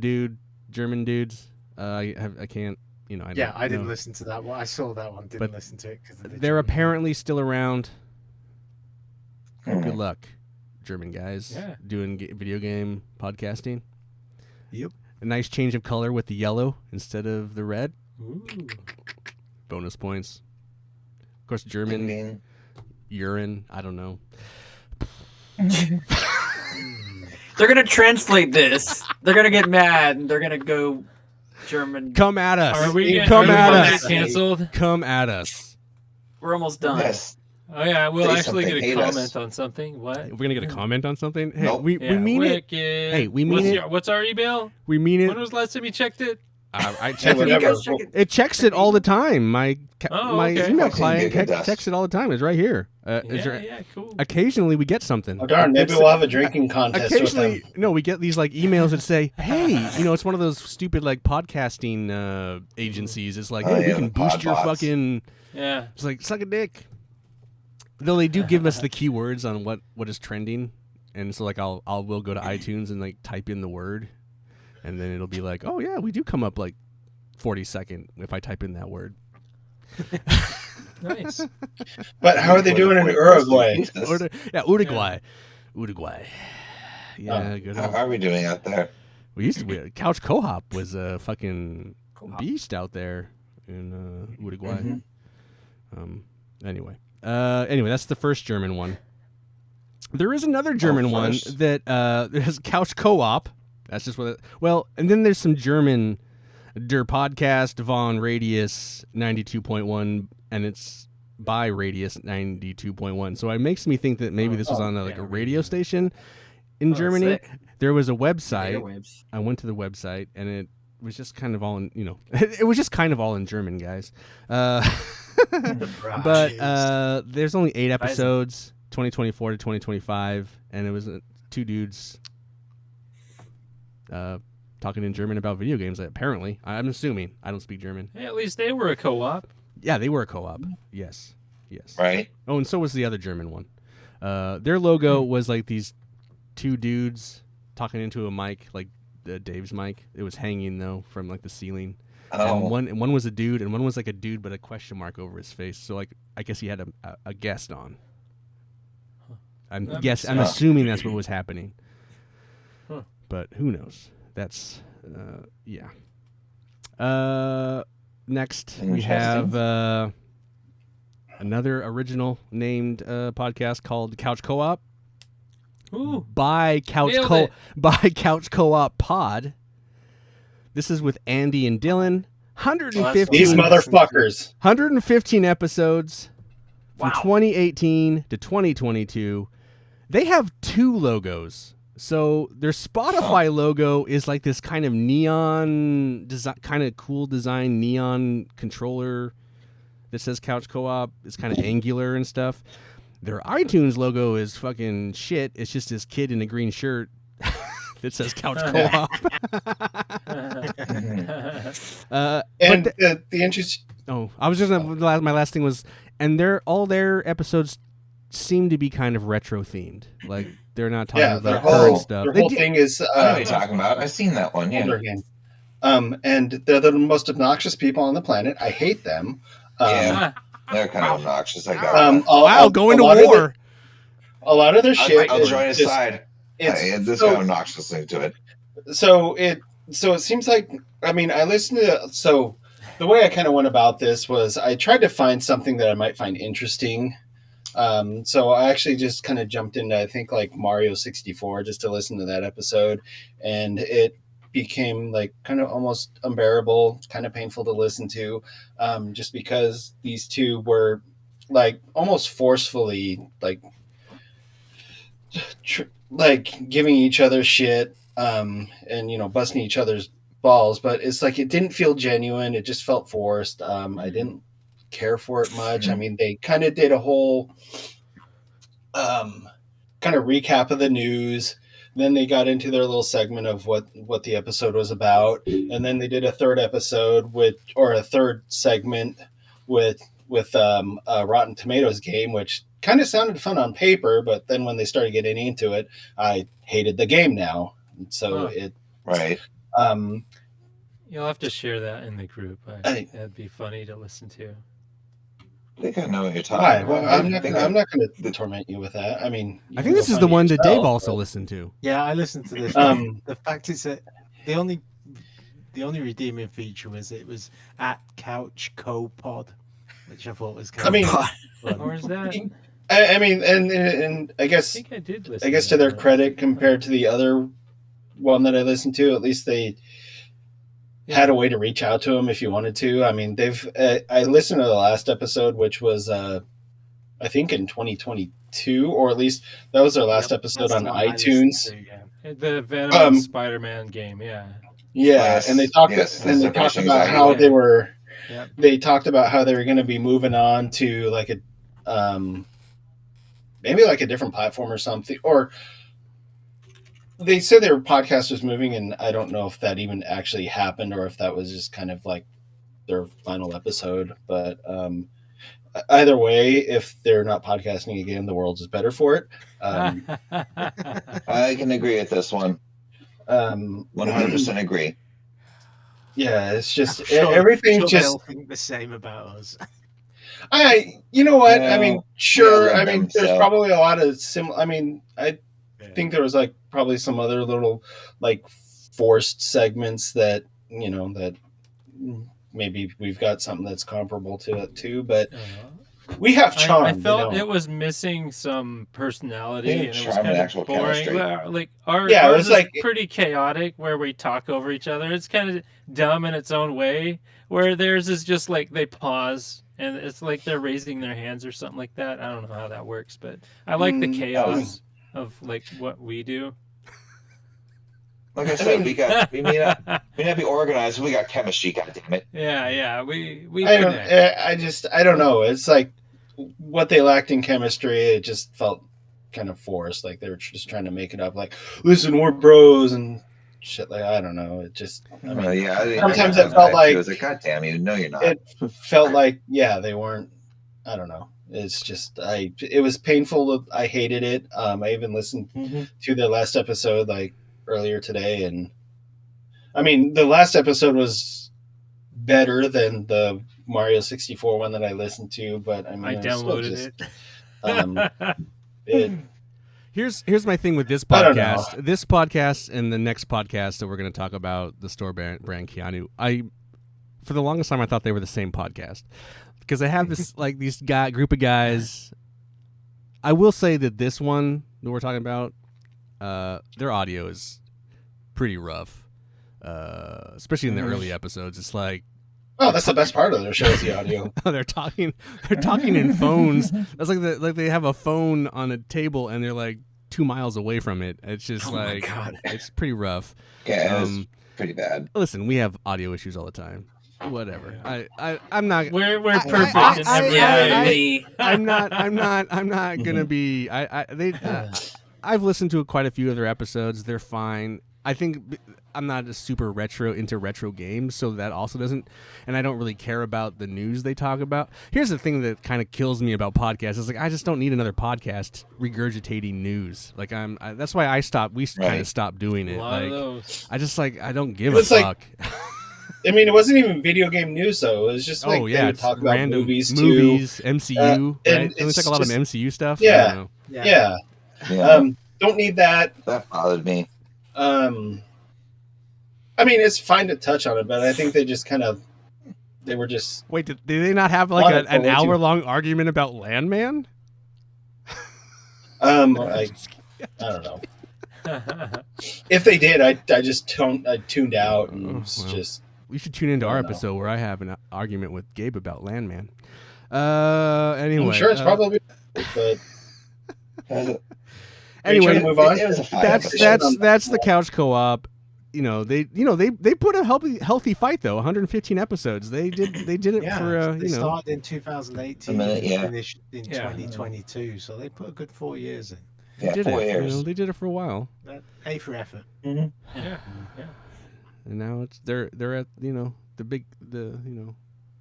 German dudes. I can't. I didn't listen to that one. I saw that one, didn't listen to it because they're apparently still around. Good luck. German guys Yeah. doing video game podcasting. Yep. A nice change of color with the yellow instead of the red. Ooh. Bonus points. Of course, Ding, German ding. urine. I don't know. They're gonna translate this. They're gonna get mad and they're gonna go German. Come at us. Are we gonna Come at get us. canceled? Come at us. We're almost done. Yes. Oh yeah, we'll Say actually something, get a hate comment us. on something. What? We're gonna get a comment on something. Hey, Nope. we mean it. Hey, we mean it. What's our email? We mean When it. was the last time you checked it? I Yeah, checked whatever. it. It checks it all the time. My Oh, my okay. email Fucking client gigadust. checks it all the time. It's right here. Is there, Yeah, cool. occasionally we get something. Oh darn! Maybe we'll have a drinking contest with Occasionally, them. no, we get these like emails that say, "Hey, it's one of those stupid like podcasting agencies. It's like, Oh, hey, we yeah, can the boost pod your bots. fucking." Yeah. It's like suck a dick. Though they do give us the keywords on what is trending, and so like we'll go to iTunes and like type in the word, and then it'll be like, oh yeah, we do come up like 42nd if I type in that word. Nice. But how are they doing in Uruguay? Uruguay. Yeah, good. How are we doing out there? Couch Co-op was a fucking Co-op. beast out there in Uruguay. Mhm. Anyway, that's the first German one. There is another German one first. that has Couch Co-op. That's just what. And then there's some German Der Podcast von Radius 92.1, and it's by Radius 92.1. So it makes me think that maybe this was on a radio station in Germany. sick. There was a website. Airwaves. I went to the website, and it was just kind of all in, it was just kind of all in German, guys. But there's only 8 episodes, 2024 to 2025, and it was 2 dudes talking in German about video games. Apparently, I'm assuming. I don't speak German. Hey, at least they were a co-op. Yeah, they were a co-op. Yes. Right? Oh, and so was the other German one. Their logo was like these 2 dudes talking into a mic, like Dave's mic. It was hanging though from like the ceiling. Oh, And one was a dude, and one was like a dude but a question mark over his face. So like I guess he had a guest on. I'm assuming that's what was happening. Huh. But who knows? That's yeah. Next we have another original named podcast called Couch Co-op. Ooh. By Couch Co-op Pod. This is with Andy and Dylan. 115 These motherfuckers. 115 episodes from Wow. 2018 to 2022. They have 2 logos. So their Spotify logo is like this kind of neon design, kind of cool design neon controller that says Couch Co-op. It's kind of angular and stuff. Their iTunes logo is fucking shit. It's just this kid in a green shirt that says Couch Co-op. And the interest. Oh, I was just my last thing was, and all their episodes seem to be kind of retro themed. Like they're not talking Yeah, about their current whole- stuff. Their They whole do- thing is I know what you're talking about. I've seen that one. Yeah. older game. And they're the most obnoxious people on the planet. I hate them. Yeah. They're kind of obnoxious. I got Wow, going to war. A lot of their shit. I'll is join his just- side. This so- kind of obnoxious thing to it. So it seems like, I mean, I listened to, so the way I kind of went about this was I tried to find something that I might find interesting. So I actually just kind of jumped into, I think, like Mario 64 just to listen to that episode, and it became like kind of almost unbearable, kind of painful to listen to, just because these two were like almost forcefully like giving each other shit, and busting each other's balls, but it's like it didn't feel genuine. It just felt forced. I didn't care for it much. I mean, they kind of did a whole kind of recap of the news. Then they got into their little segment of what the episode was about, and then they did a third segment with a Rotten Tomatoes game, which kind of sounded fun on paper, but then when they started getting into it, I hated the game now. So Right. You'll have to share that in the group. That'd be funny to listen to. think I know what you're Why? talking Well, about. I'm not going to torment you with that. I mean, I think this is the one that Dave also listened to. Yeah, I listened to this. The fact is that the only redeeming feature was it was at Couch Co-Pod, which I thought was kind I mean, of Or is that? I mean, and I I guess think I did listen. I guess to their credit, compared to the other one that I listened to, at least they had a way to reach out to them if you wanted to. I mean, they've. I listened to the last episode, which was I think in 2022, or at least that was their last episode on iTunes. The Venom Spider-Man game, yeah. Yeah, and they talked about how they were. Yep. They talked about how they were going to be moving on to like a, maybe like a different platform or something, or they said their podcast was moving, and I don't know if that even actually happened or if that was just kind of like their final episode. But either way, if they're not podcasting again, the world is better for it. I can agree with this one. 100% agree. Yeah, it's just Sure, everything's sure just. they'll think the same about us. You know what? No, I mean, sure. yeah, I mean, there's probably a lot of I mean, I think there was like probably some other little like forced segments that that maybe we've got something that's comparable to it too, but we have charm. I felt it was missing some personality, and it was kind of actual boring. chemistry. Like ours was is like pretty chaotic, where we talk over each other. It's kind of dumb in its own way. Where theirs is just like they pause, and it's like they're raising their hands or something like that. I don't know how that works, but I like the chaos of like what we do. Like I said, we may not be organized. We got chemistry. God damn it. Yeah. We I don't know. It's like what they lacked in chemistry. It just felt kind of forced. Like they were just trying to make it up. Like, listen, we're bros and shit. Like I don't know. It just. I mean, sometimes it felt like. It was like, God damn you! No, you're not. It felt like they weren't. I don't know. It's just It was painful. I hated it. I even listened to the last episode like earlier today, and I mean the last episode was better than the Mario 64 one that I listened to, but I mean I downloaded it. Here's my thing with this podcast. This podcast and the next podcast that we're going to talk about, the store brand Keanu. For the longest time I thought they were the same podcast because I have this like these group of guys. I will say that this one that we're talking about, their audio is pretty rough, especially in the early episodes. It's like, oh, that's the best part of their show is the audio. they're talking in phones. That's like they have a phone on a table and they're like 2 miles away from it. It's just like, it's pretty rough. Yeah, it's pretty bad. Listen, we have audio issues all the time. Whatever. I'm not. We're perfect in every way. I'm not gonna be. I've listened to quite a few of their episodes. They're fine. I think I'm not a super into retro games, so that also doesn't. And I don't really care about the news they talk about. Here's the thing that kind of kills me about podcasts: is like I just don't need another podcast regurgitating news. Like that's why I stopped. We kind of stopped doing it. A lot like of those. I just like I don't give a fuck. I mean, it wasn't even video game news, though. It was just like they would talk about random movies, MCU. Right? It was like a lot of MCU stuff. Yeah. Don't need that. That bothered me. I mean, it's fine to touch on it, but I think they were just. Wait, did they not have like an hour-long argument about Landman? I don't know. If they did, I tuned out and just. We should tune into our episode where I have an argument with Gabe about Landman. Anyway, I'm sure it's probably, but. Anyway, move on? That's the Couch Co-op. They put a healthy fight though. 115 episodes. They did it for They started in 2018 and finished in 2022, so they put a good 4 years in. They did 4 it. years. They did it for a while. A for effort. Yeah. And now they're at the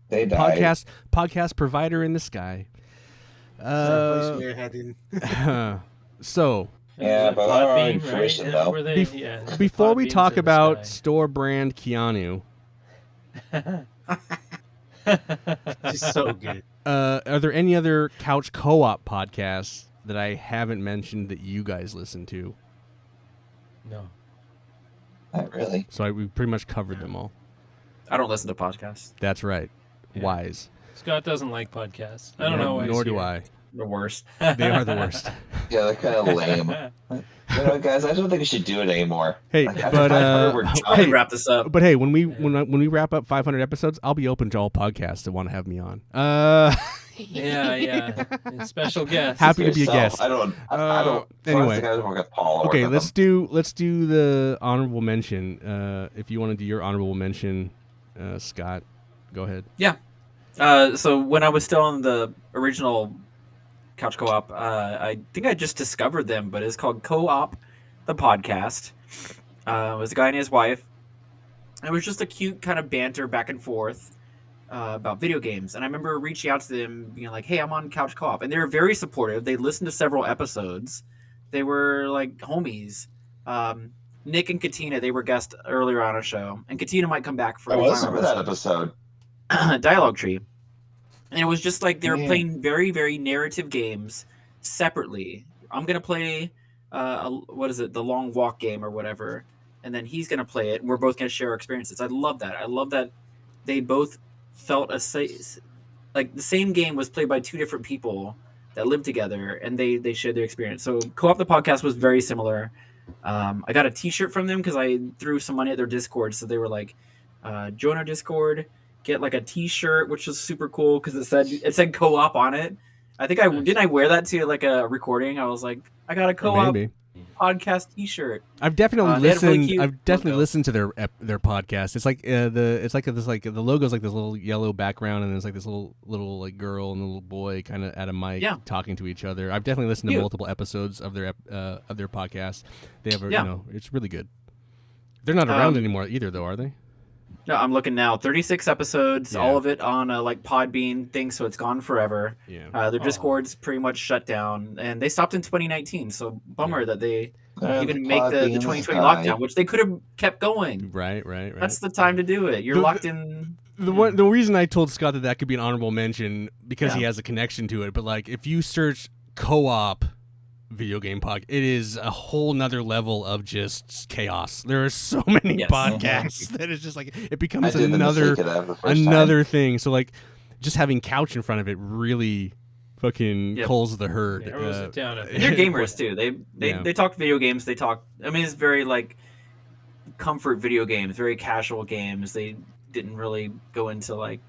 they died. podcast provider in the sky. Place we're heading. So but before we talk about store brand Keanu, It's so good. Are there any other couch co-op podcasts that I haven't mentioned that you guys listen to? No. Not really. So we pretty much covered them all. I don't listen to podcasts. That's right. Yeah. Wise. Scott doesn't like podcasts. I don't know why. Nor he's do here. I. The worst. They are the worst. Yeah, they're kind of lame. You know, guys, I don't think we should do it anymore. Hey, Like, after but 500, we're Let done. me wrap this up. but hey, when we wrap up 500 episodes, I'll be open to all podcasts that want to have me on. Yeah. And special guest. Happy to be a Yourself. guest. I don't. Anyway. The guys work with Paul. Okay, let's do the honorable mention. If you want to do your honorable mention, Scott, go ahead. So when I was still on the original Couch Co-op, I think I just discovered them, but it's called Co-op, the podcast. It was a guy and his wife. It was just a cute kind of banter back and forth about video games. And I remember reaching out to them, being like, "Hey, I'm on Couch Co-op," and they were very supportive. They listened to several episodes. They were like homies. Nick and Katina, they were guests earlier on a show, and Katina might come back for I the was final remember that episode. Dialogue Tree. And it was just like they were Yeah. playing very, very narrative games separately. I'm going to play, what is it, the Long Walk game or whatever. And then he's going to play it, and we're both going to share our experiences. I love that. I love that they both felt like the same game was played by two different people that lived together, and they shared their experience. So Co-op the podcast was very similar. I got a t-shirt from them because I threw some money at their Discord. So they were like, join our Discord, get like a t-shirt, which was super cool because it said Co-op on it. I think I wear that to like a recording. I was like, I got a Co-op Maybe. podcast t-shirt. I've definitely They had a really listened. cute I've definitely logo. listened to their podcast. It's like the logo's like this little yellow background, and there's like this little like girl and a little boy kind of at a mic Yeah. talking to each other. I've definitely listened to Cute. multiple episodes of their podcast. They have Yeah. it's really good. They're not around anymore either, though, are they? No, I'm looking now. 36 episodes, Yeah. all of it on a like Podbean thing, so it's gone forever. Yeah. Their Discord's pretty much shut down, and they stopped in 2019. So bummer that they even make the 2020 lockdown, which they could have kept going. Right. That's the time to do it. You're locked in. The reason I told Scott that could be an honorable mention because he Yeah. has a connection to it, but like if you search co-op video game podcast, it is a whole nother level of just chaos. There are so many Yes. podcasts that it's just like it becomes I did the another mistake of that the first another thing. So like just having couch in front of it really fucking Yep. culls the herd. Narrows it down a bit. They're gamers too. Yeah. They talk video games. They talk. I mean, it's very like comfort video games, very casual games. They didn't really go into like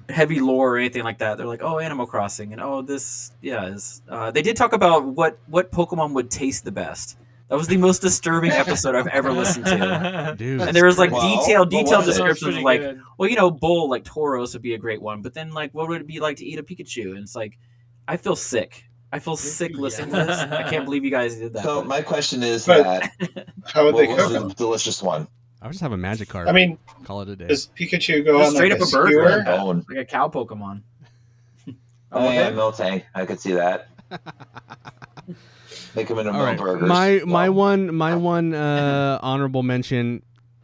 heavy lore or anything like that. They're like, oh, Animal Crossing, and oh, this, is. They did talk about what Pokemon would taste the best. That was the most disturbing episode I've ever listened to. Dude. And there was like Wow. detailed What was it? descriptions of Pretty like, good. well, Bull, like Tauros would be a great one, but then like, what would it be like to eat a Pikachu? And it's like, I feel sick. I feel sick listening to this. I can't believe you guys did that. So but- my question is But- that How would what they was cook the them? delicious one? I would just have a magic card. I mean, call it a day. does Pikachu go Just on straight like up a a burger. skewer? Bone. like a cow Pokemon. Oh yeah, Miltank. I could see that. Make them into All right. burgers. My Well, one honorable mention,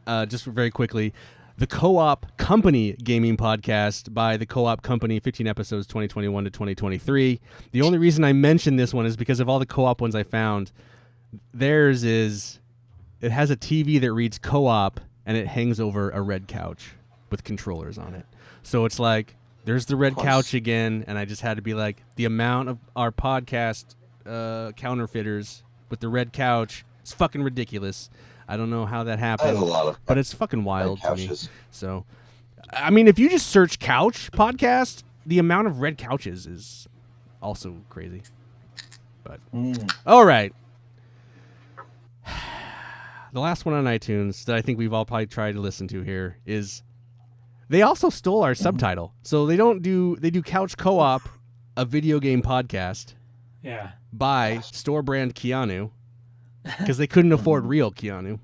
just very quickly, the Co-op Company gaming podcast by the Co-op Company, 15 episodes, 2021 to 2023. The only reason I mention this one is because of all the Co-op ones I found. Theirs is, it has a TV that reads Co-op and it hangs over a red couch with controllers on it. So it's like, there's the red course. couch again, and I just had to be like, the amount of our podcast counterfeiters with the red couch is fucking ridiculous. I don't know how that I have happened, a lot of but it's fucking wild to me. couches. So, I mean, if you just search couch podcast, the amount of red couches is also crazy. But all right, the last one on iTunes that I think we've all probably tried to listen to here is they also stole our subtitle. So they do Couch Co-op, a video game podcast Yeah. by store brand Keanu because they couldn't afford real Keanu.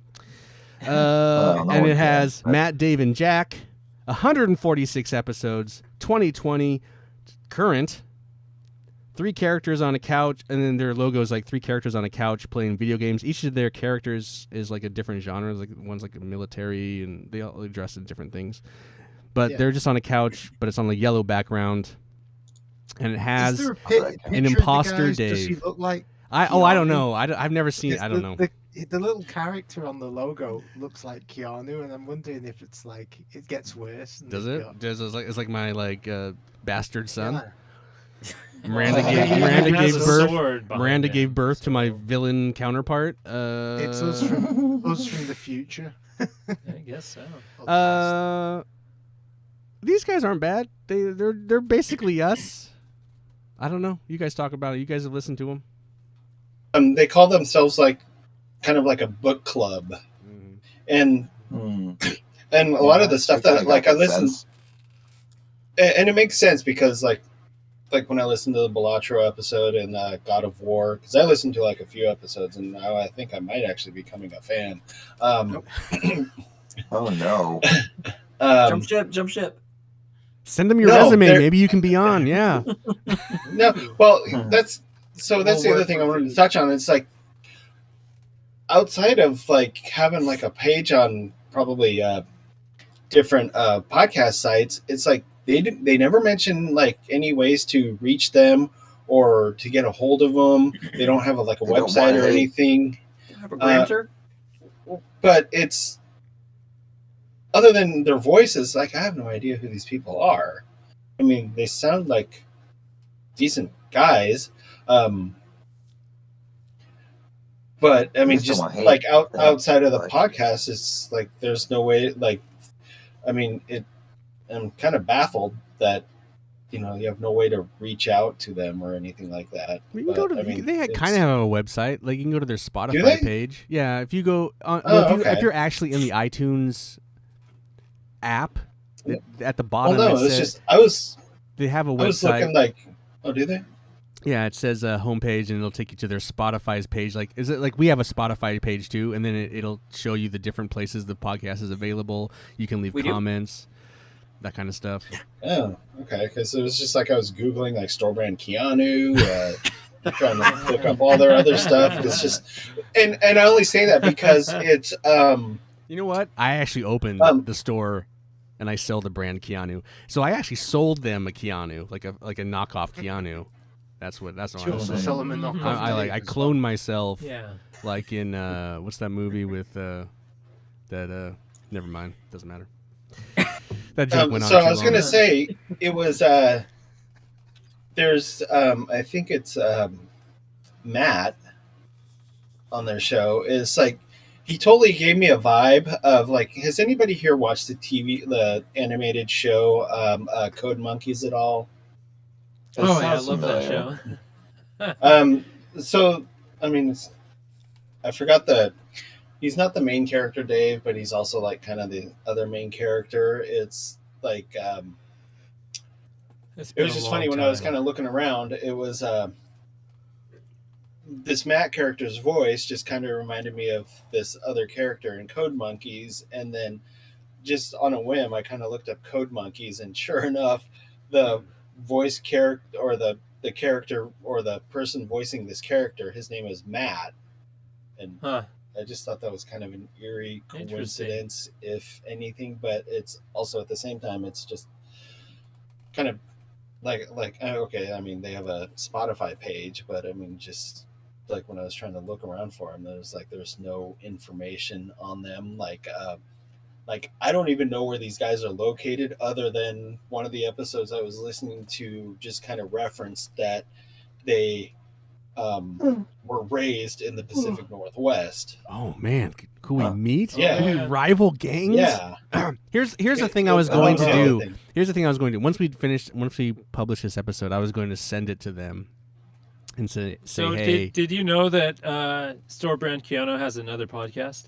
no And one it has can. Matt, Dave, and Jack, 146 episodes, 2020, current, 3 characters on a couch, and then their logo is like 3 characters on a couch playing video games. Each of their characters is like a different genre. Like one's like a military, and they all dress in different things. but Yeah. they're just on a couch, but it's on a yellow background, and it Is has there a an picture of the imposter guys? Does he Dave. look like I don't Keanu? know. I've never seen. Because I don't know. The little character on the logo looks like Keanu, and I'm wondering if it's like it gets worse. And Does they've it? got- It's like my bastard son. Yeah. Miranda Well, gave he Miranda has gave a birth. sword behind Miranda him, gave birth to my so- villain counterpart. It's us from the future. I guess so. Or past. These guys aren't bad. They're basically us. I don't know. You guys talk about it. You guys have listened to them. They call themselves like kind of like a book club, and Hmm. a lot of the Yeah, stuff kinda that like I got listen, sense. and it makes sense because like when I listened to the Belatro episode and God of War, because I listened to like a few episodes, and now I think I might actually be becoming a fan. Oh no. Jump ship. Send them your No, resume. they're- Maybe you can be on. Yeah. No, well, Hmm. that's the other thing I wanted to touch on. It's like outside of like having like a page on probably different podcast sites, it's like they never mention like any ways to reach them or to get a hold of them. They don't have like a They don't website want or any- anything. Have a grantor? But it's other than their voices, like I have no idea who these people are. I mean, they sound like decent guys. But I mean, just don't just want hate. like Yeah. outside of the Like- podcast, it's like there's no way. Like, I mean, I'm kind of baffled that you have no way to reach out to them or anything like that. You can But, go to. I mean, They it's- kind of have a website. Like you can go to their Spotify they? page. Yeah. If you go on, Oh, if okay. you're actually in the iTunes app, at the bottom Well, no, it it's says just I was they have a I was website. looking like, oh, do they? Yeah, it says homepage, and it'll take you to their Spotify's page. Like, is it like we have a Spotify page too? And then it'll show you the different places the podcast is available. You can leave We do. comments, that kind of stuff. Oh, okay. Because it was just like I was googling like store brand Keanu, trying to look up all their other stuff. It's just, and I only say that because it's You know what? I actually opened the store, and I sell the brand Keanu. So I actually sold them a Keanu, like a knockoff Keanu. That's what Sure, I was so saying. Solomon knockoff I Dave as cloned myself, Yeah. like in what's that movie with that never mind, doesn't matter. That joke went on so too I was long. gonna say it was there's I think it's Matt on their show is like he totally gave me a vibe of like, has anybody here watched the animated show Code Monkeys at all? Oh yeah, I sounds love that familiar. show. So I mean, I forgot he's not the main character, Dave, but he's also like kind of the other main character. It's like It's it been was a just long funny when I was time. kind of looking around. It was this Matt character's voice just kind of reminded me of this other character in Code Monkeys, and then just on a whim, I kind of looked up Code Monkeys, and sure enough, the voice character or the character or the person voicing this character, his name is Matt, and Huh. I just thought that was kind of an eerie Interesting. coincidence, if anything. But it's also at the same time, it's just kind of like okay. I mean, they have a Spotify page, but I mean, just like when I was trying to look around for them, there's no information on them. Like I don't even know where these guys are located, other than one of the episodes I was listening to just kind of referenced that they were raised in the Pacific Northwest. Oh man, could we meet? Yeah. Could we rival gangs? Yeah. Here's the thing I was That going was to the other do. thing. Here's the thing I was going to do. Once we publish this episode, I was going to send it to them and say So hey. did you know that Store Brand Keanu has another podcast?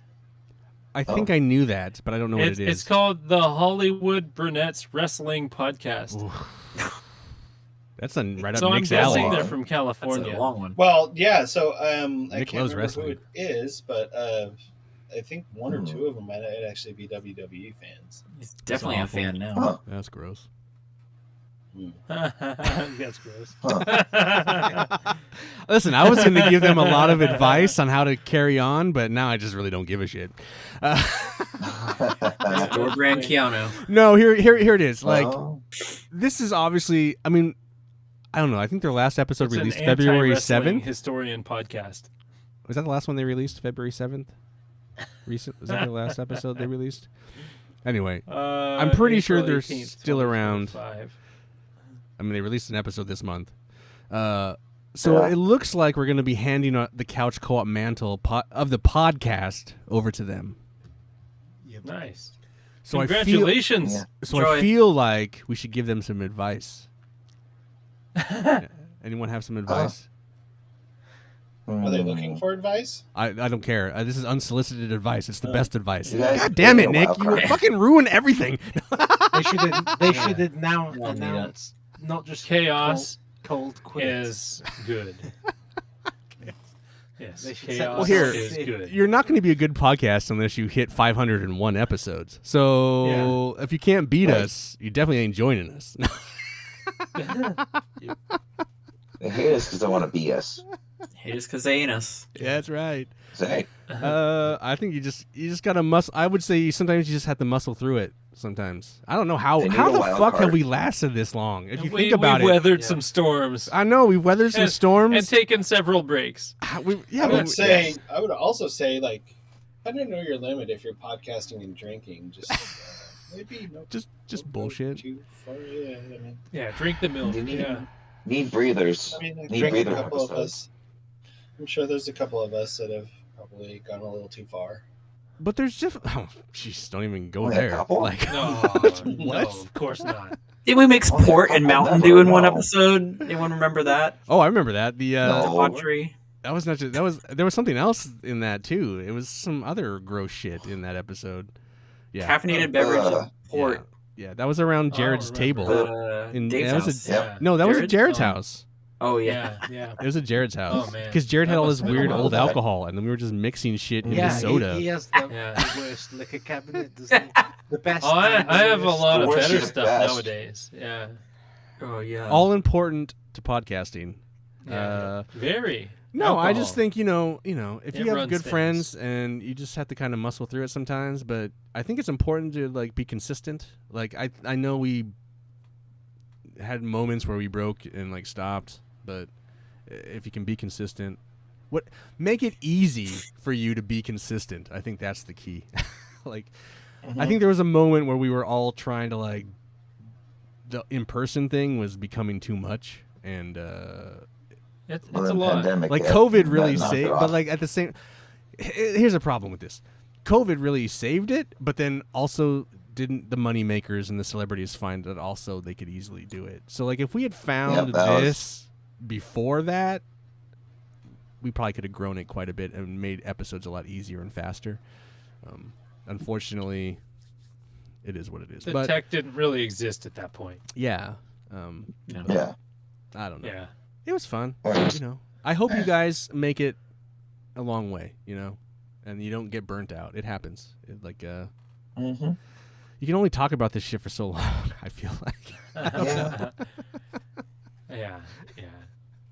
I think I knew that, but I don't know what it is. It's called the Hollywood Brunettes Wrestling Podcast. Oof. That's right So up I'm Nick's guessing alley. they're from That's California. a long one. Well, yeah. So I Nick can't loves remember wrestling. who it is, but I think one or two of them might actually be WWE fans. He's definitely a awful. fan now. Huh. That's gross. That's gross. Listen, I was going to give them a lot of advice on how to carry on, but now I just really don't give a shit. Door brand Keanu. No, here it is. Like, Well, this is obviously, I mean, I don't know. I think their last episode It's released an February anti-wrestling 7th. historian podcast. Was that the last one they released? February 7th? Was that their last episode they released? Anyway, I'm pretty sure April they're 18th, still around. 2025. I mean, they released an episode this month. So it looks like we're going to be handing the Couch Co-op mantle of the podcast over to them. Nice. So Congratulations. Joy. I feel like we should give them some advice. Yeah. Anyone have some advice? Are they looking for advice? I don't care. This is unsolicited advice. It's the best advice. You guys God damn it, gave me a Nick! wild You card. fucking ruin everything. They should now Yeah. announce not just Chaos cold quits. is good. Yes, They should chaos set Well, here, is good. You're not going to be a good podcast unless you hit 501 episodes. So if you can't beat Right. us, you definitely ain't joining us. They hate us because they want to be us. Hate us because they ain't us. Yeah, that's right. Say, I think you just got to muscle. I would say sometimes you just have to muscle through it. Sometimes I don't know how They need the a wild fuck have card. we lasted this long? If you We've think about it, weathered some storms I know we've weathered some and storms. taken several breaks. I would also say, like, I don't know your limit if you're podcasting and drinking. Just maybe no, just don't go bullshit. too far. Yeah, I mean, Yeah, drink the milk. You need- Yeah. need breathers. I mean, I Need think a breather couple of episodes. us. I'm sure there's a couple of us that have probably gone a little too far. But there's just jeez, don't even go Only a there. couple? Like No, what? no, of course not. Did we mix Oh, port and I Mountain never Dew in one know. episode? Anyone remember that? Oh, I remember that. The No. Debauchery. that was not just there was something else in that too. It was some other gross shit in that episode. Yeah, Caffeinated beverage and port. yeah, that was around Oh, Jared's remember. table. In- Dave's that was house. Yep. No, that was at Jared? Jared's Oh. house. Oh yeah. Yeah. It was at Jared's house. Oh, man. Because Jared had That all must this have been weird a while old back. alcohol, and then we were just mixing shit into Yeah, soda. he has the, Yeah. the worst liquor cabinet, doesn't he? The best. Oh, I have a lot of worst better is stuff best. nowadays. Yeah. Oh yeah. All important to podcasting. Yeah. Very. No, I Alcohol. just think if It you have runs good things. friends and you just have to kind of muscle through it sometimes. But I think it's important to like be consistent. Like I know we had moments where we broke and like stopped, but if you can be consistent, make it easy for you to be consistent. I think that's the key. Like I think there was a moment where we were all trying to like the in-person thing was becoming too much and It's Well, a then lot. pandemic like hit, COVID that really knocked saved, it but off. like at the same, here's a problem with this: COVID really saved it, but then also didn't the money makers and the celebrities find that also they could easily do it. So like if we had found that was- this before that, we probably could have grown it quite a bit and made episodes a lot easier and faster. Unfortunately, it is what it is. The But tech didn't really exist at that point. yeah, Yeah. I don't know. Yeah. It was fun. Yeah. I hope you guys make it a long way, and you don't get burnt out. It happens. Mm-hmm. You can only talk about this shit for so long, I feel like. Yeah. Yeah.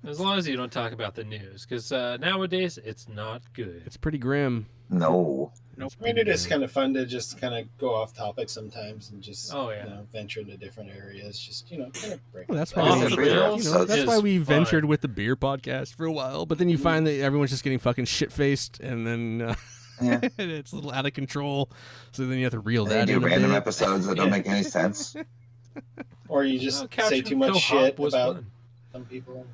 As long as you don't talk about the news, because nowadays it's not good. It's pretty grim. No. It's I mean, pretty it is grim. kind of fun to just kind of go off topic sometimes and just Oh, yeah. venture into different areas. Just kind of break. Well, that's it why up. Off we, the breather rails episodes. that's is why we fun. ventured with the beer podcast for a while, but then you find that everyone's just getting fucking shit-faced, and then Yeah. it's a little out of control, so then you have to reel They that do in a random bit. episodes that don't make any sense. Or you just Oh, Couch say too much Co-op shit was about fun. some people.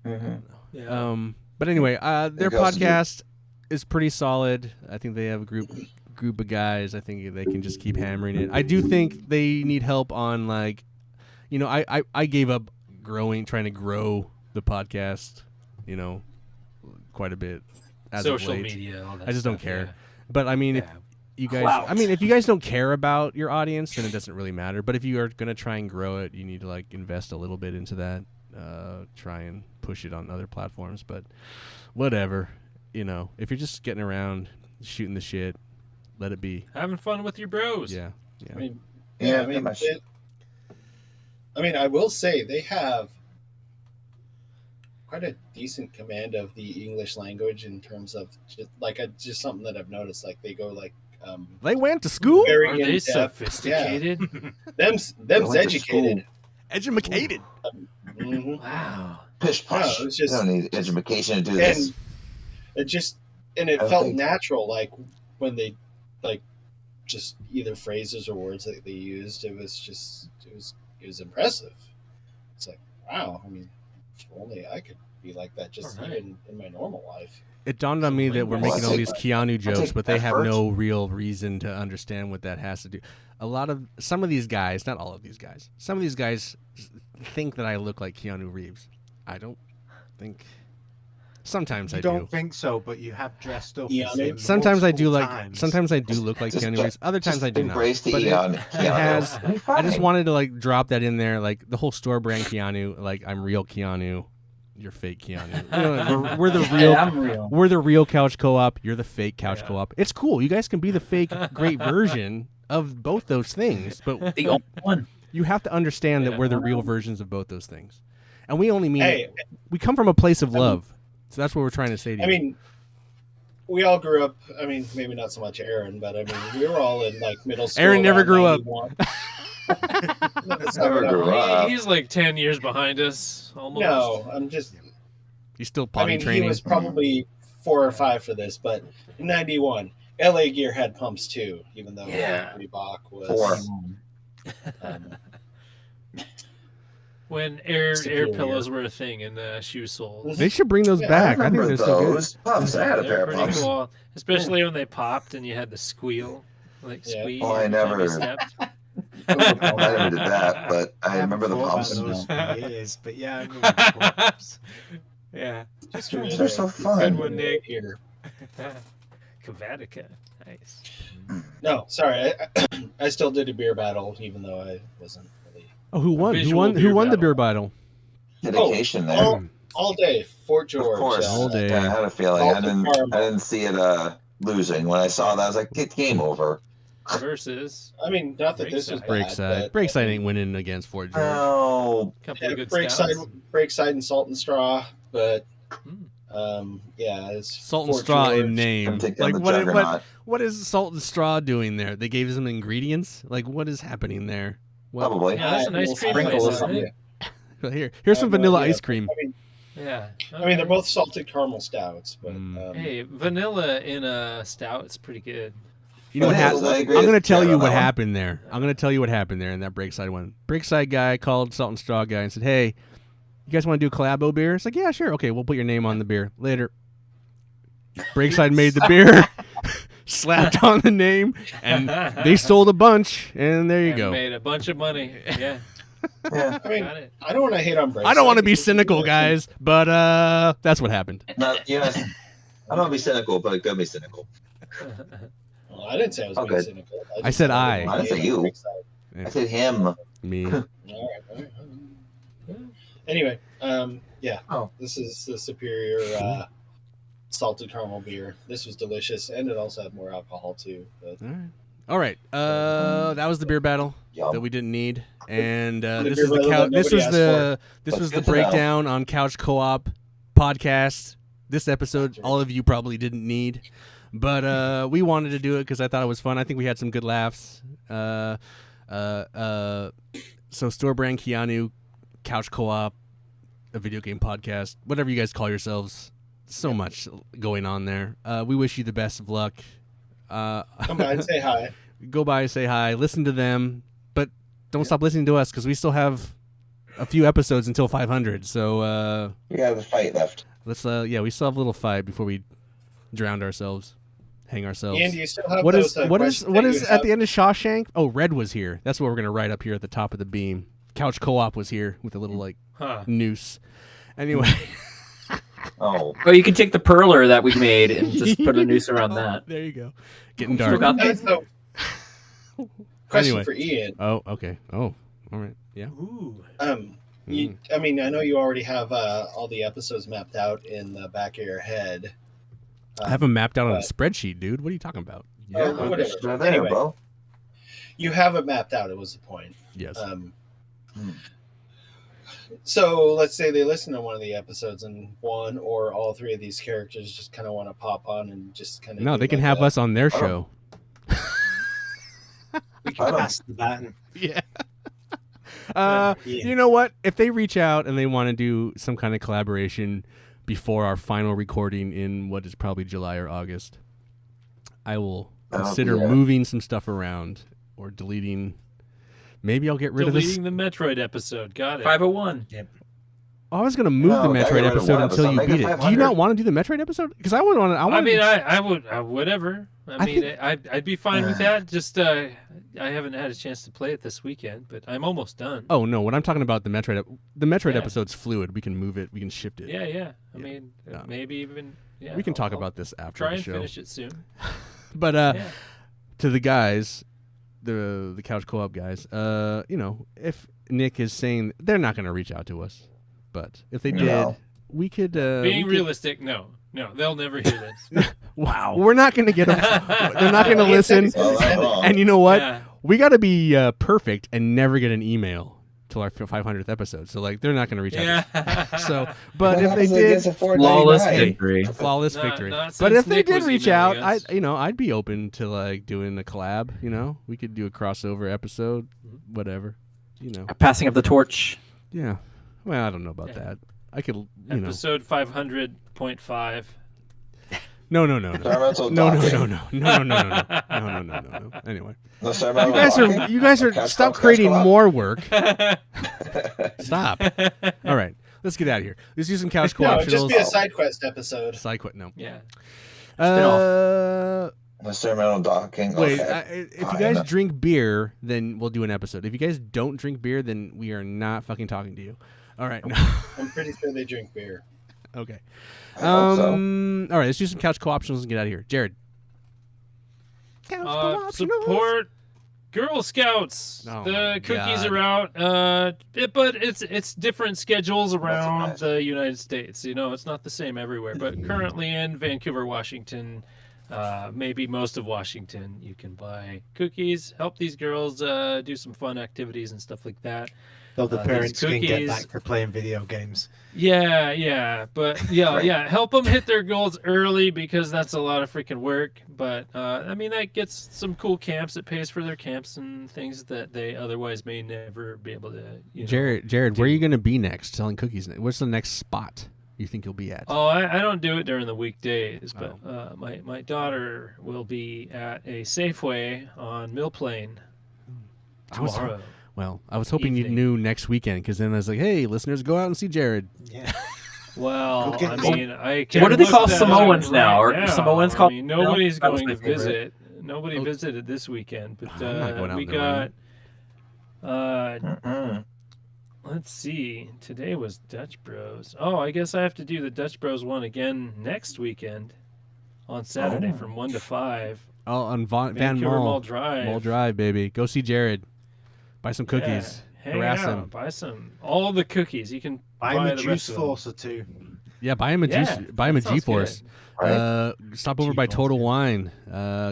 Mm-hmm. Yeah. But anyway, their It goes to you. podcast is pretty solid. I think they have a group of guys. I think they can just keep hammering it. I do think they need help on like, I gave up trying to grow the podcast, quite a bit as Social of late. media, all that I just don't stuff, care. But I mean, if Yeah. you guys, Clout. if you guys don't care about your audience, then it doesn't really matter. But if you are gonna try and grow it, you need to like invest a little bit into that. Try and push it on other platforms. But whatever, if you're just getting around shooting the shit, let it be. Having fun with your bros. Yeah. I mean, Yeah, I mean, pretty much. I mean, I will say they have quite a decent command of the English language in terms of just something that I've noticed. Like they go like They went to school? very Are they in-depth. sophisticated? Yeah. Them's went to educated. Educated. Mhm. Wow. Pish posh. No, it's just- I don't need education to do this. And it I felt think- natural, like when they like just either phrases or words that they used. It was impressive. It's like, wow. I mean, if only I could be like that just All right. even in my normal life. It dawned on me that we're Well, making all these Keanu jokes, take but they have effort. no real reason to understand what that has to do. Some of these guys, not all of these guys, some of these guys think that I look like Keanu Reeves. I don't think. Sometimes I You don't do. think so, but you have dressed up. Yeah, as him Sometimes I do multiple like. times. Sometimes I do look like Just Keanu get- Reeves. Other times I do not. Embrace the But Keanu. it has. It'll be I just fine. wanted to like drop that in there, like the whole store brand Keanu. Like I'm real Keanu, you're fake Keanu. You know, we're the real. Yeah, I'm real. We're the real couch co-op. You're the fake couch Yeah. co-op. It's cool. You guys can be the fake great version of both those things, but The only one. you have to understand that Yeah. we're the real versions of both those things, and we only mean Hey, we come from a place of love. So that's what we're trying to say to you. I mean, we all grew up. I mean, maybe not so much Aaron, but I mean, we were all in like middle school. Aaron never around grew up. 91. Never grew up. He's like 10 years behind us, almost. No, I'm just. He's still I potty mean, training. he was probably 4 or 5 for this, but in '91, LA Gear had pumps too, even though Yeah. Reebok was. 4. Um, When air Superior. pillows were a thing in shoe soles. They should bring those Yeah, back. I think remember they're so good. those pumps. I had a They're pair of pretty pumps. cool, especially when they popped and you had the squeal, like Yeah. squeal. Oh, I every time you never- stepped. I never did that, but I haven't remember the thought about pumps. those for years, but yeah, I remember the pumps. Yeah, just They're so good fun. one, Nick. Here. Cavatica, nice. No, sorry. I still did a beer battle, even though I wasn't really Oh, who won? Who Visual won? Who beer won the battle. beer battle? Dedication there. Oh, all day. Fort George. Of course. All day. Yeah, I had a feeling. I Salted didn't caramel. see it losing. When I saw that, I was like, it's game over. Versus I mean, not that this was Breakside. bad. Breakside. but- Breakside ain't winning against Fort George. Oh, a couple Yeah, of good Breakside, stouts. Breakside, and Salt and Straw, but Hmm. yeah, it's Salt and Fort straw George. in name. I'm taking the Like juggernaut. what is salt and straw doing there? They gave some ingredients. Like what is happening there? Well, Probably. Yeah, that's an ice Little cream sprinkle place, or isn't something. it? here's I some have no vanilla idea. ice cream. Yeah. I mean, they're both salted caramel stouts, but Mm. Hey, vanilla in a stout is pretty good. You know what But happened? I agree I'm gonna with tell Chad you on what that one. happened there. I'm gonna tell you what happened there in that Breakside one. Breakside guy called Salt and Straw guy and said, "Hey, you guys want to do collabo beer?" It's like, "Yeah, sure. Okay, we'll put your name on the beer later." Breakside made the beer, slapped on the name, and they sold a bunch. And there you And go. Made a bunch of money. Yeah, Yeah. I mean, got it. I don't want to hate on Breakside. I don't want to be cynical, guys, but that's what happened. No, yes. I don't want to be cynical, but it could be cynical. Well, I didn't say I was being Okay. cynical. I said I. I didn't say you. Breakside. I said him. Me. All right. Anyway, yeah. Oh. This is the superior salted caramel beer. This was delicious, and it also had more alcohol too. But All right. That was the beer battle that Yum. we didn't need, and The this beer is the battle that this nobody was asked the this That's was the good to know. breakdown on Couch Co-op podcast. This episode, all of you probably didn't need, but we wanted to do it because I thought it was fun. I think we had some good laughs. So store brand Keanu, Couch Co-op, a video game podcast, whatever you guys call yourselves. So much going on there. We wish you the best of luck. come by and say hi. Go by, say hi, listen to them, but don't stop listening to us because we still have a few episodes until 500. So We have a fight left. let's we still have a little fight before we drown ourselves, hang ourselves. Ian, do you still have What those, is what is questions what that is you at have? the end of Shawshank? Oh, Red was here. That's what we're gonna write up here at the top of the beam. Couch Co-op was here with a little like Huh. noose. Anyway, Oh, Oh, you can take the perler that we made and just put a noose around that. there you go. Getting Still dark. got Okay, so, question Anyway. for Ian. Oh, okay. Oh, all right. Yeah. Ooh. I mean, I know you already have all the episodes mapped out in the back of your head. I have them mapped out on a but- spreadsheet, dude. What are you talking about? Oh, whatever. they're there, Anyway, bro. you have it mapped out. It was the point. Yes. Um, So let's say they listen to one of the episodes and one or all three of these characters just kind of want to pop on and just kind of. No, they can have us on their show. We can pass the baton. Yeah. Yeah. You know what? If they reach out and they want to do some kind of collaboration before our final recording in what is probably July or August, I will consider moving some stuff around or deleting. Maybe I'll get rid of this. Deleting the Metroid episode. Got it. 501. Yep. I was going to move the Metroid episode until you beat it. Do you not want to do the Metroid episode? Because I would want to. I would. Whatever. I'd be fine with that. Just I haven't had a chance to play it this weekend, but I'm almost done. Oh no! When I'm talking about the Metroid episode's fluid. We can move it. We can shift it. Yeah. I mean, maybe even. Yeah, we can talk about this after try the and show. finish it soon. But to the guys, the couch co-op guys, if Nick is saying they're not going to reach out to us, but if they did, we could. Being realistic, no, they'll never hear this. Wow, we're not going to get them. They're not going to listen. And you know what? Yeah. We got to be perfect and never get an email till our 500th episode. So they're not going to reach out. To us. So, but if they did, flawless victory. Flawless victory. Not But if since they Nick did was reach emailing out, us. I'd be open to doing a collab. We could do a crossover episode, whatever. Passing of the torch. Yeah. Well, I don't know about that. I could, Episode 500.5. No. No. Anyway, you guys are stop creating more work. Stop. All right, let's get out of here. Let's do some couch co-optionals. No, it'd just be a side quest episode. Side quest, no. Yeah. Experimental docking. Wait, Okay. if you guys drink beer, then we'll do an episode. If you guys don't drink beer, then we are not fucking talking to you. All right. I'm pretty sure they drink beer. Okay. I hope so. All right, let's do some couch co-optionals and get out of here. Jared. Couch co-optionals. Support Girl Scouts. Oh The my cookies God. are out. But it's different schedules around imagine. the United States. It's not the same everywhere. But currently in Vancouver, Washington, maybe most of Washington, you can buy cookies. Help these girls do some fun activities and stuff like that. So the These parents can get cookies- back to playing video games. Yeah, but yeah, help them hit their goals early because that's a lot of freaking work. But that gets some cool camps. It pays for their camps and things that they otherwise may never be able to. Jared, where are you going to be next selling cookies? What's the next spot you think you'll be at? Oh, I don't do it during the weekdays, but my daughter will be at a Safeway on Mill Plain tomorrow. I was hoping you evening. knew next weekend because then I was like, hey, listeners, go out and see Jared. Yeah. Well, Okay. I mean, I can What do they look call that Samoans up now? right Are Samoans I called- mean, nobody's That was going my to favorite. visit. Nobody visited this weekend, but I'm not going out we in the got. Mm-mm. Let's see. Today was Dutch Bros. Oh, I guess I have to do the Dutch Bros one again next weekend on Saturday from 1 to 5. Oh, on Van Vancouver Mall Mall. Drive. Mall Drive, baby. Go see Jared. Buy some cookies. Hang Harass out, him. buy some. All the cookies. You can Buy buy him a the juice rest of them. force or two. Yeah, buy him a Yeah, juice. Buy him a that sounds G-Force. Right. Stop over by G-Force, Total yeah. Wine.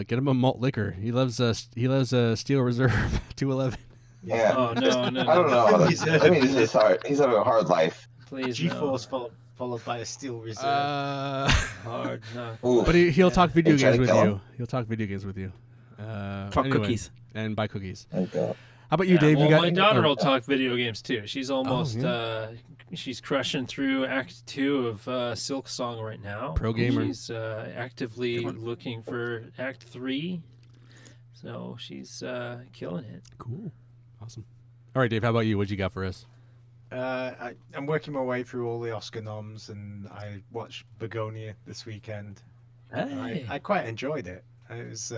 Get him a malt liquor. He loves Steel Reserve 211. Yeah. Oh, no. I don't know. I mean, he's hard. He's having a hard life. Please, G-force no. followed by a steel reserve. Hard no. Ooh. But he'll talk video Hey, try games to with kill you. him. He'll talk video games with you. Talk Anyway, cookies. and buy cookies. Okay. How about you, Dave? Well, You got my daughter will talk video games too. She's almost yeah. She's crushing through Act 2 of Silk Song right now. Pro gamer. She's actively looking for Act 3, so she's killing it. Cool. Awesome. All right, Dave. How about you? What you got for us? I'm working my way through all the Oscar noms, and I watched Begonia this weekend. Hey. I quite enjoyed it. It was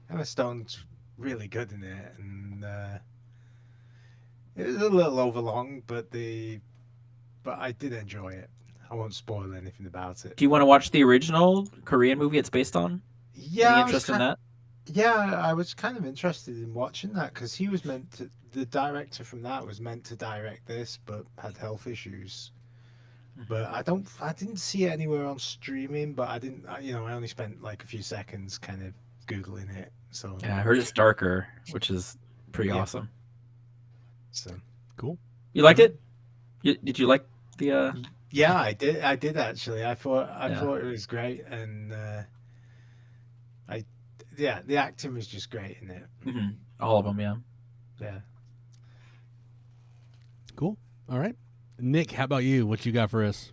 Emma Stone's really good in it, and it was a little overlong, but I did enjoy it. I won't spoil anything about it. Do you want to watch the original Korean movie it's based on? Yeah, Any I was interest in kind- that? Yeah, I was kind of interested in watching that because he was meant to. The director from that was meant to direct this, but had health issues. But I didn't see it anywhere on streaming. But I only spent like a few seconds kind of googling it. So Yeah, I heard it's darker, which is pretty Yeah. awesome. So Cool. You liked it? Did you like the? Yeah, I did actually. I thought Yeah. it was great, and the acting was just great in it. All of them, yeah. Yeah. Cool. All right. Nick, how about you? What you got for us?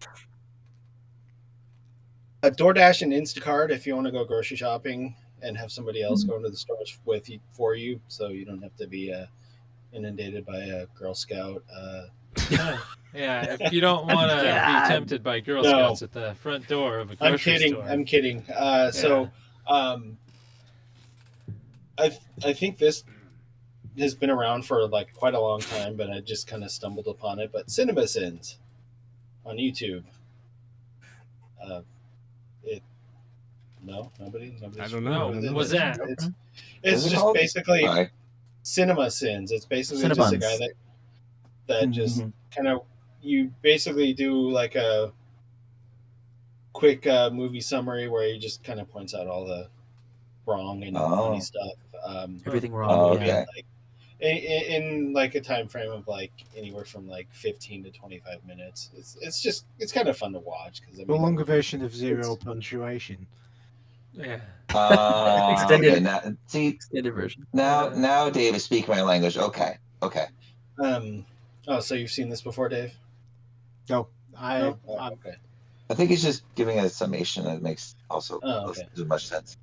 DoorDash and Instacart if you want to go grocery shopping and have somebody else go into the stores with you for you, so you don't have to be inundated by a Girl Scout. Yeah, if you don't want to God. be tempted by Girl No. Scouts at the front door of a I'm grocery kidding. store. I'm kidding. So, I think this has been around for like quite a long time, but I just kind of stumbled upon it. But Cinema Sins on YouTube. Nobody. I don't know. No, what's that? It's What's it just called? basically Hi. Cinema Sins. It's basically just a Cinebuns. guy that just kind of, you basically do like a quick movie summary where he just kind of points out all the wrong and funny stuff. Everything wrong. Oh, yeah. okay. Like, in like a time frame of like anywhere from like 15 to 25 minutes. It's kind of fun to watch because The longer version of Zero Punctuation. Yeah. Extended- Okay. Now, see, Extended version. now Dave is speaking my language. Okay. Oh, so you've seen this before, Dave? No, No? Oh, okay. I think he's just giving a summation that makes also Okay. as much sense.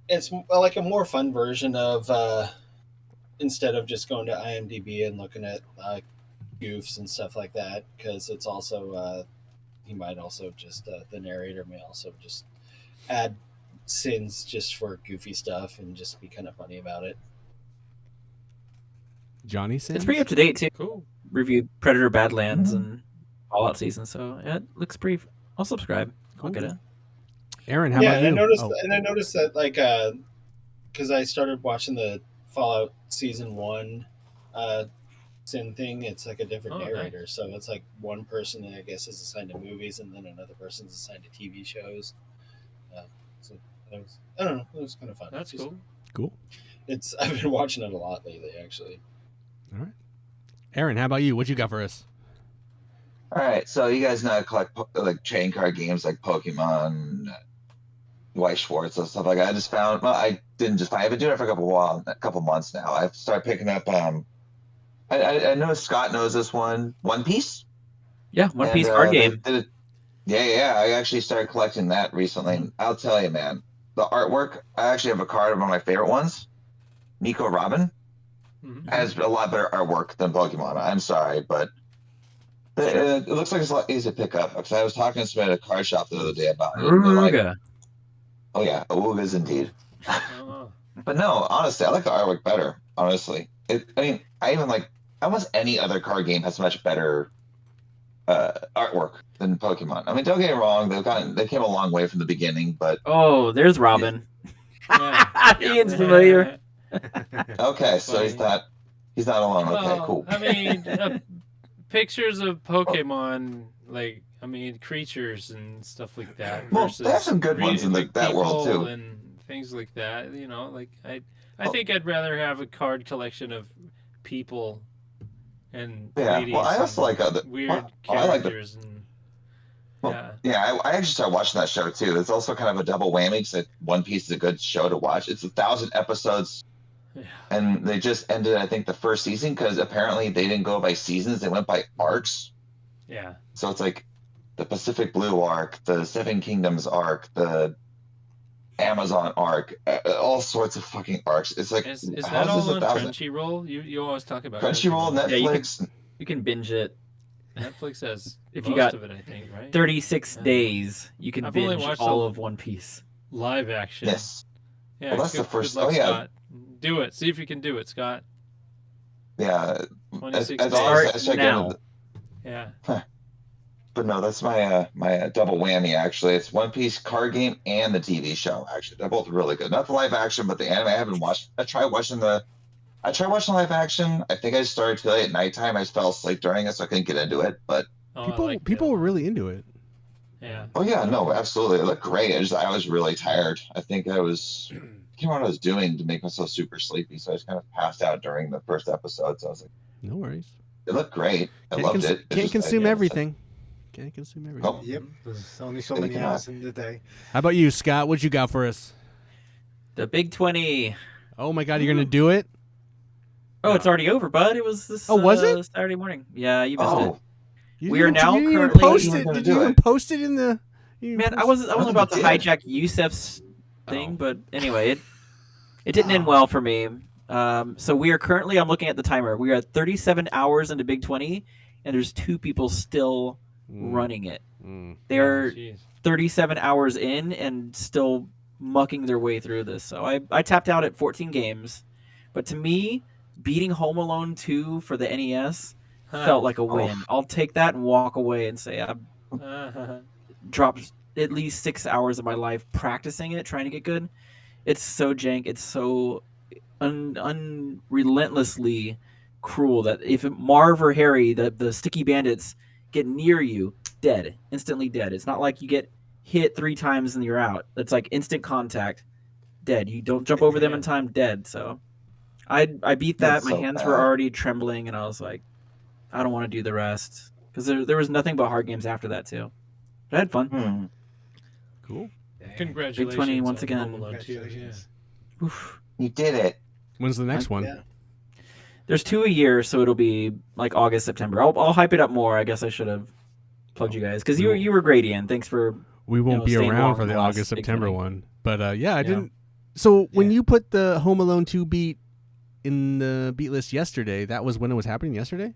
It's like a more fun version of instead of just going to IMDb and looking at goofs and stuff like that, because it's also he might also just the narrator may also just add sins just for goofy stuff and just be kind of funny about it. Johnny Sins? It's pretty up to date too. Cool. Reviewed Predator Badlands and Fallout season, so yeah, it looks pretty. I'll subscribe. I'll get it. Aaron, how Yeah, about and you? I noticed that like because I started watching the Fallout season 1 sin thing. It's like a different narrator, so it's like one person that I guess is assigned to movies, and then another person's assigned to TV shows. So I don't know, it was kind of fun. That's cool. Cool. I've been watching it a lot lately, actually. All right. Aaron, how about you? What you got for us? All right. So you guys know I collect like trading card games like Pokemon, White Schwartz and stuff like that. I just found. Well, I've been doing it for a couple months now. I've started picking up. I know Scott knows this one, One Piece. Yeah, One Piece card game. Yeah. I actually started collecting that recently. And I'll tell you, man, the artwork. I actually have a card of one of my favorite ones, Nico Robin. Has a lot better artwork than Pokemon. I'm sorry, but it looks like it's a lot easier to pick up. Because I was talking to somebody at a card shop the other day about it. And they're like, oh yeah, Awoogas indeed. But no, honestly, I like the artwork better. Honestly, I even like almost any other card game has much better artwork than Pokemon. I mean, don't get me wrong; they came a long way from the beginning, but there's Robin. Yeah. Ian's familiar. Okay, so he's not alone. Okay, Well, cool. I mean, pictures of Pokemon, creatures and stuff like that. Well, versus they have some good ones in that world people too. and things like that. I think I'd rather have a card collection of people and Yeah, well, I also like other weird I like characters I actually started watching that show too. It's also kind of a double whammy because One Piece is a good show to watch. It's 1,000 episodes, and they just ended, I think, the first season because apparently they didn't go by seasons; they went by arcs. Yeah. So it's like the Pacific Blue arc, the Seven Kingdoms arc, the Amazon arc, all sorts of fucking arcs. It's like Is that all on Crunchyroll? You always talk about Crunchyroll, Netflix. Yeah, you can binge it. Netflix has if most you got of it, I think, right? 36 days, you can I've only binge watched all of One Piece. Live action. Yes. Yeah, well, that's the first. Good luck, oh yeah. Scott. Do it. See if you can do it, Scott. Yeah. 26 as long as I now. Yeah. But no, that's my my double whammy. Actually, it's One Piece card game and the TV show. Actually, they're both really good. Not the live action, but the anime. I haven't watched. I tried watching live action. I think I started too late at nighttime. I just fell asleep during it, so I couldn't get into it. But people were really into it. Yeah. Oh yeah, no, absolutely. It looked great. I was really tired. I think I can't remember what I was doing to make myself super sleepy, so I just kind of passed out during the first episode. So I was like, No worries. It looked great. I Can't loved it. It's Can't just, consume yeah, everything. Can't consume everything. Oh. Yep. There's only so Maybe many cannot. hours in the day. How about you, Scott? What you got for us? The Big 20. Oh my God, you're gonna do it? Oh, it's already over, bud. It was this. Oh, was it? Saturday morning? Yeah, you missed it. Oh, You We are didn't- now you didn't even currently- post You it. were gonna Did do you even it. post it in the? you Man, post- I wasn't about to did. hijack Yusef's thing, Oh. but anyway, it didn't end well for me. So we are currently. I'm looking at the timer. We are at 37 hours into Big 20, and there's 2 people still running it. Mm. They're Jeez. 37 hours in and still mucking their way through this. So I tapped out at 14 games, but to me, beating Home Alone 2 for the NES felt like a win. I'll take that and walk away and say I've dropped at least 6 hours of my life practicing it, trying to get good. It's so jank. It's so unrelentlessly cruel that if Marv or Harry, the sticky bandits, get near you, dead, instantly dead. It's not like you get hit 3 times and you're out. It's like instant contact, dead. You don't jump over them in time, dead. So I beat that. That's My so hands were bad. already trembling, and I was like, I don't want to do the rest because there was nothing but hard games after that too. But I had fun. Hmm. Cool. Congratulations. Big 20 once on again. Home Alone 2, yeah. Congratulations. Oof. You did it. When's the next one? Yeah. There's 2 a year, so it'll be like August, September. I'll hype it up more. I guess I should have plugged you guys because you were great, Ian. Thanks for We won't be staying around long for in the the last August Big September 20. one, but yeah, I didn't. So when you put the Home Alone 2 beat in the beat list yesterday, that was when it was happening yesterday.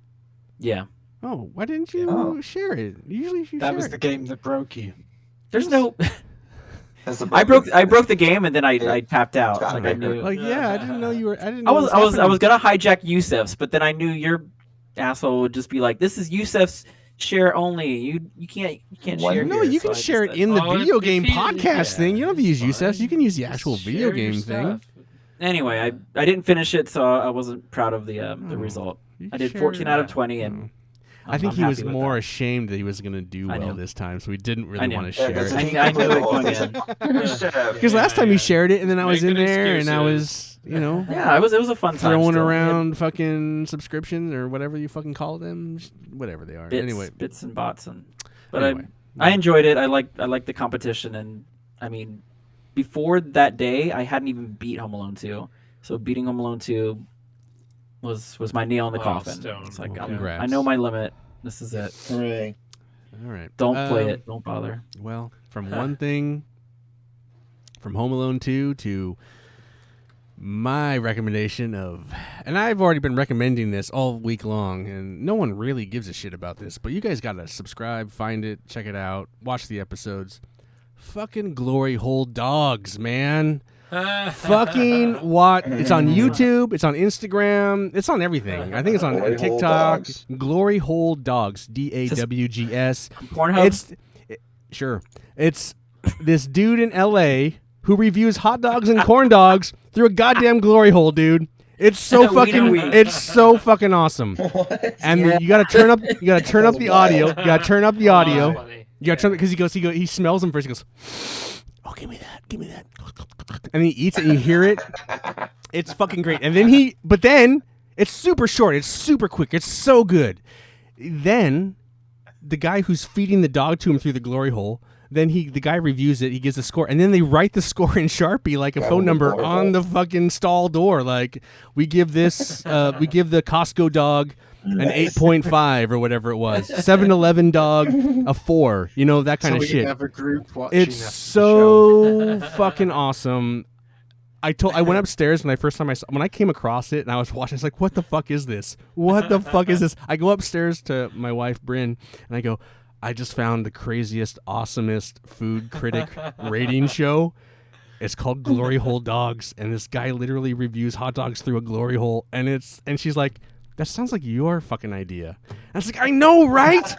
yeah. Oh, why didn't you Oh. share it? Usually you That share was it. the game that broke you. There's no. That's the I broke the game and then I tapped out. Scott Like I Baker. knew. Like, yeah, I didn't know you were. I didn't. I Know was it happening. gonna hijack Yusef's, but then I knew your asshole would just be like, "This is Yusef's share only. You can't Why- share." No, here." you So can I just share it said- in the Oh, video if game you- podcast yeah, thing. You don't have to use it's USEFs. You can use the Just actual video share your game thing. stuff. Anyway, I didn't finish it, so I wasn't proud of the Oh. result. You I did share 14 out of that. 20, and Oh. I think I'm he was happy with more that. ashamed that he was going to do I well knew. this time, so he didn't I really knew. want to Yeah, share that's it. a I key knew it to the going whole in. thing. Because last time he shared it, and then I was in Making there, and I excuses. was, you know, Yeah, it was a fun time. throwing still. around fucking subscriptions or whatever you fucking call them, whatever they are. bits, Anyway, bits and bots, but anyway. I enjoyed it. I liked the competition, and I mean, before that day, I hadn't even beat Home Alone 2, so beating Home Alone 2 was my nail in the coffin. Milestone. It's like Well, congrats. I know my limit. This is it. Hooray. All right. Don't play it. Don't bother. Well, from one thing, from Home Alone 2 to my recommendation of, and I've already been recommending this all week long, and no one really gives a shit about this, but you guys got to subscribe, find it, check it out, watch the episodes. Fucking Glory Hole Dogs, man. Fucking what? It's on YouTube. It's on Instagram. It's on everything. I think it's on Glory Hole TikTok. Dogs. Glory Hole Dogs. DAWGS. Pornhub. Sure. It's this dude in LA who reviews hot dogs and corn dogs through a goddamn glory hole, dude. It's so We fucking. know we- It's so fucking awesome. What? And Yeah. you gotta turn up. You gotta turn up the audio. You gotta turn up the audio. Funny. You gotta turn because he smells them first. He goes, "Oh, give me that," and he eats it. And you hear it. It's fucking great. And then but then it's super short. It's super quick. It's so good. Then the guy who's feeding the dog to him through the glory hole. Then the guy reviews it. He gives a score, and then they write the score in Sharpie like a phone number glory on hole. the fucking stall door. Like we give this, we give the Costco dog an 8.5 or whatever it was. 7-Eleven dog a 4. You know that kind So of we shit. can have a group watching It's after the so show. fucking awesome. I went upstairs when I came across it and I was watching. I was like, "What the fuck is this? What the fuck is this?" I go upstairs to my wife Bryn and I go, "I just found the craziest, awesomest food critic rating show. It's called Glory Hole Dogs, and this guy literally reviews hot dogs through a glory hole. And she's like, that sounds like your fucking idea. And I was like, I know, right?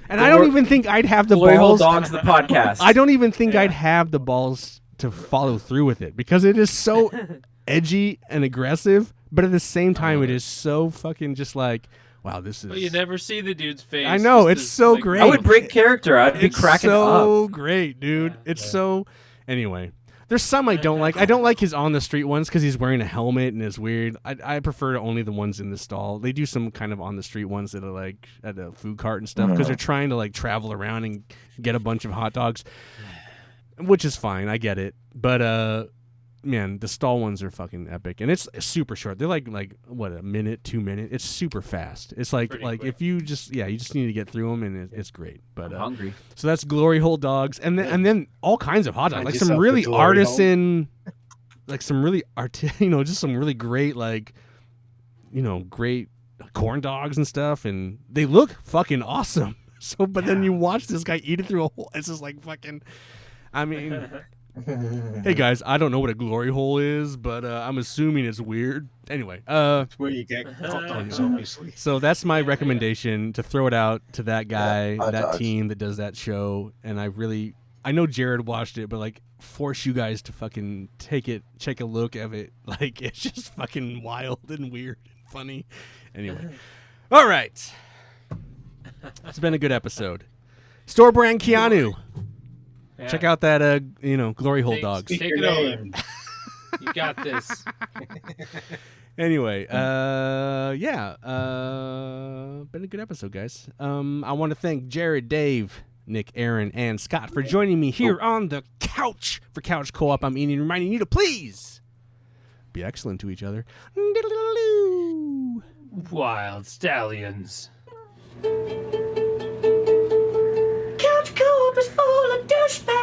And I don't even think I'd have the Glory Hole balls. Dogs, the podcast. I don't even think I'd have the balls to follow through with it because it is so edgy and aggressive, but at the same time, it is so fucking just like, wow, this is. But you never see the dude's face. I know, just it's as, so like, great. I would break character. I'd be It's cracking up. so great, dude. It's so. Anyway, There's some I don't like. I don't like his on the street ones because he's wearing a helmet and it's weird. I prefer only the ones in the stall. They do some kind of on the street ones that are like at a food cart and stuff because they're trying to like travel around and get a bunch of hot dogs, which is fine. I get it, but man, the stall ones are fucking epic, and it's super short. They're like what, a minute, 2 minutes. It's super fast. It's like quick. if you just you just need to get through them, and it's great. But I'm hungry. so that's Glory Hole dogs, and then all kinds of hot dogs, Find like some yourself really a Glory artisan, like some really just some really great great corn dogs and stuff, and they look fucking awesome. So, but then you watch this guy eat it through a hole. It's just like fucking. I mean. Hey guys, I don't know what a glory hole is, but I'm assuming it's weird. Anyway, That's where you get hot dogs, obviously. so that's my recommendation, to throw it out to that guy, hot that dogs. team that does that show. And I know Jared watched it, but like force you guys to fucking take a look at it. Like it's just fucking wild and weird and funny. Anyway, all right, it's been a good episode. Store brand Keanu. Yeah. Check out that glory hole dogs. Take Your it over. name. You got this. Anyway, been a good episode, guys. I want to thank Jared, Dave, Nick, Aaron, and Scott for joining me here on the couch for Couch Co-op. I'm Ian, reminding you to please be excellent to each other. Wild stallions. Couch Co-op is full of douchebags.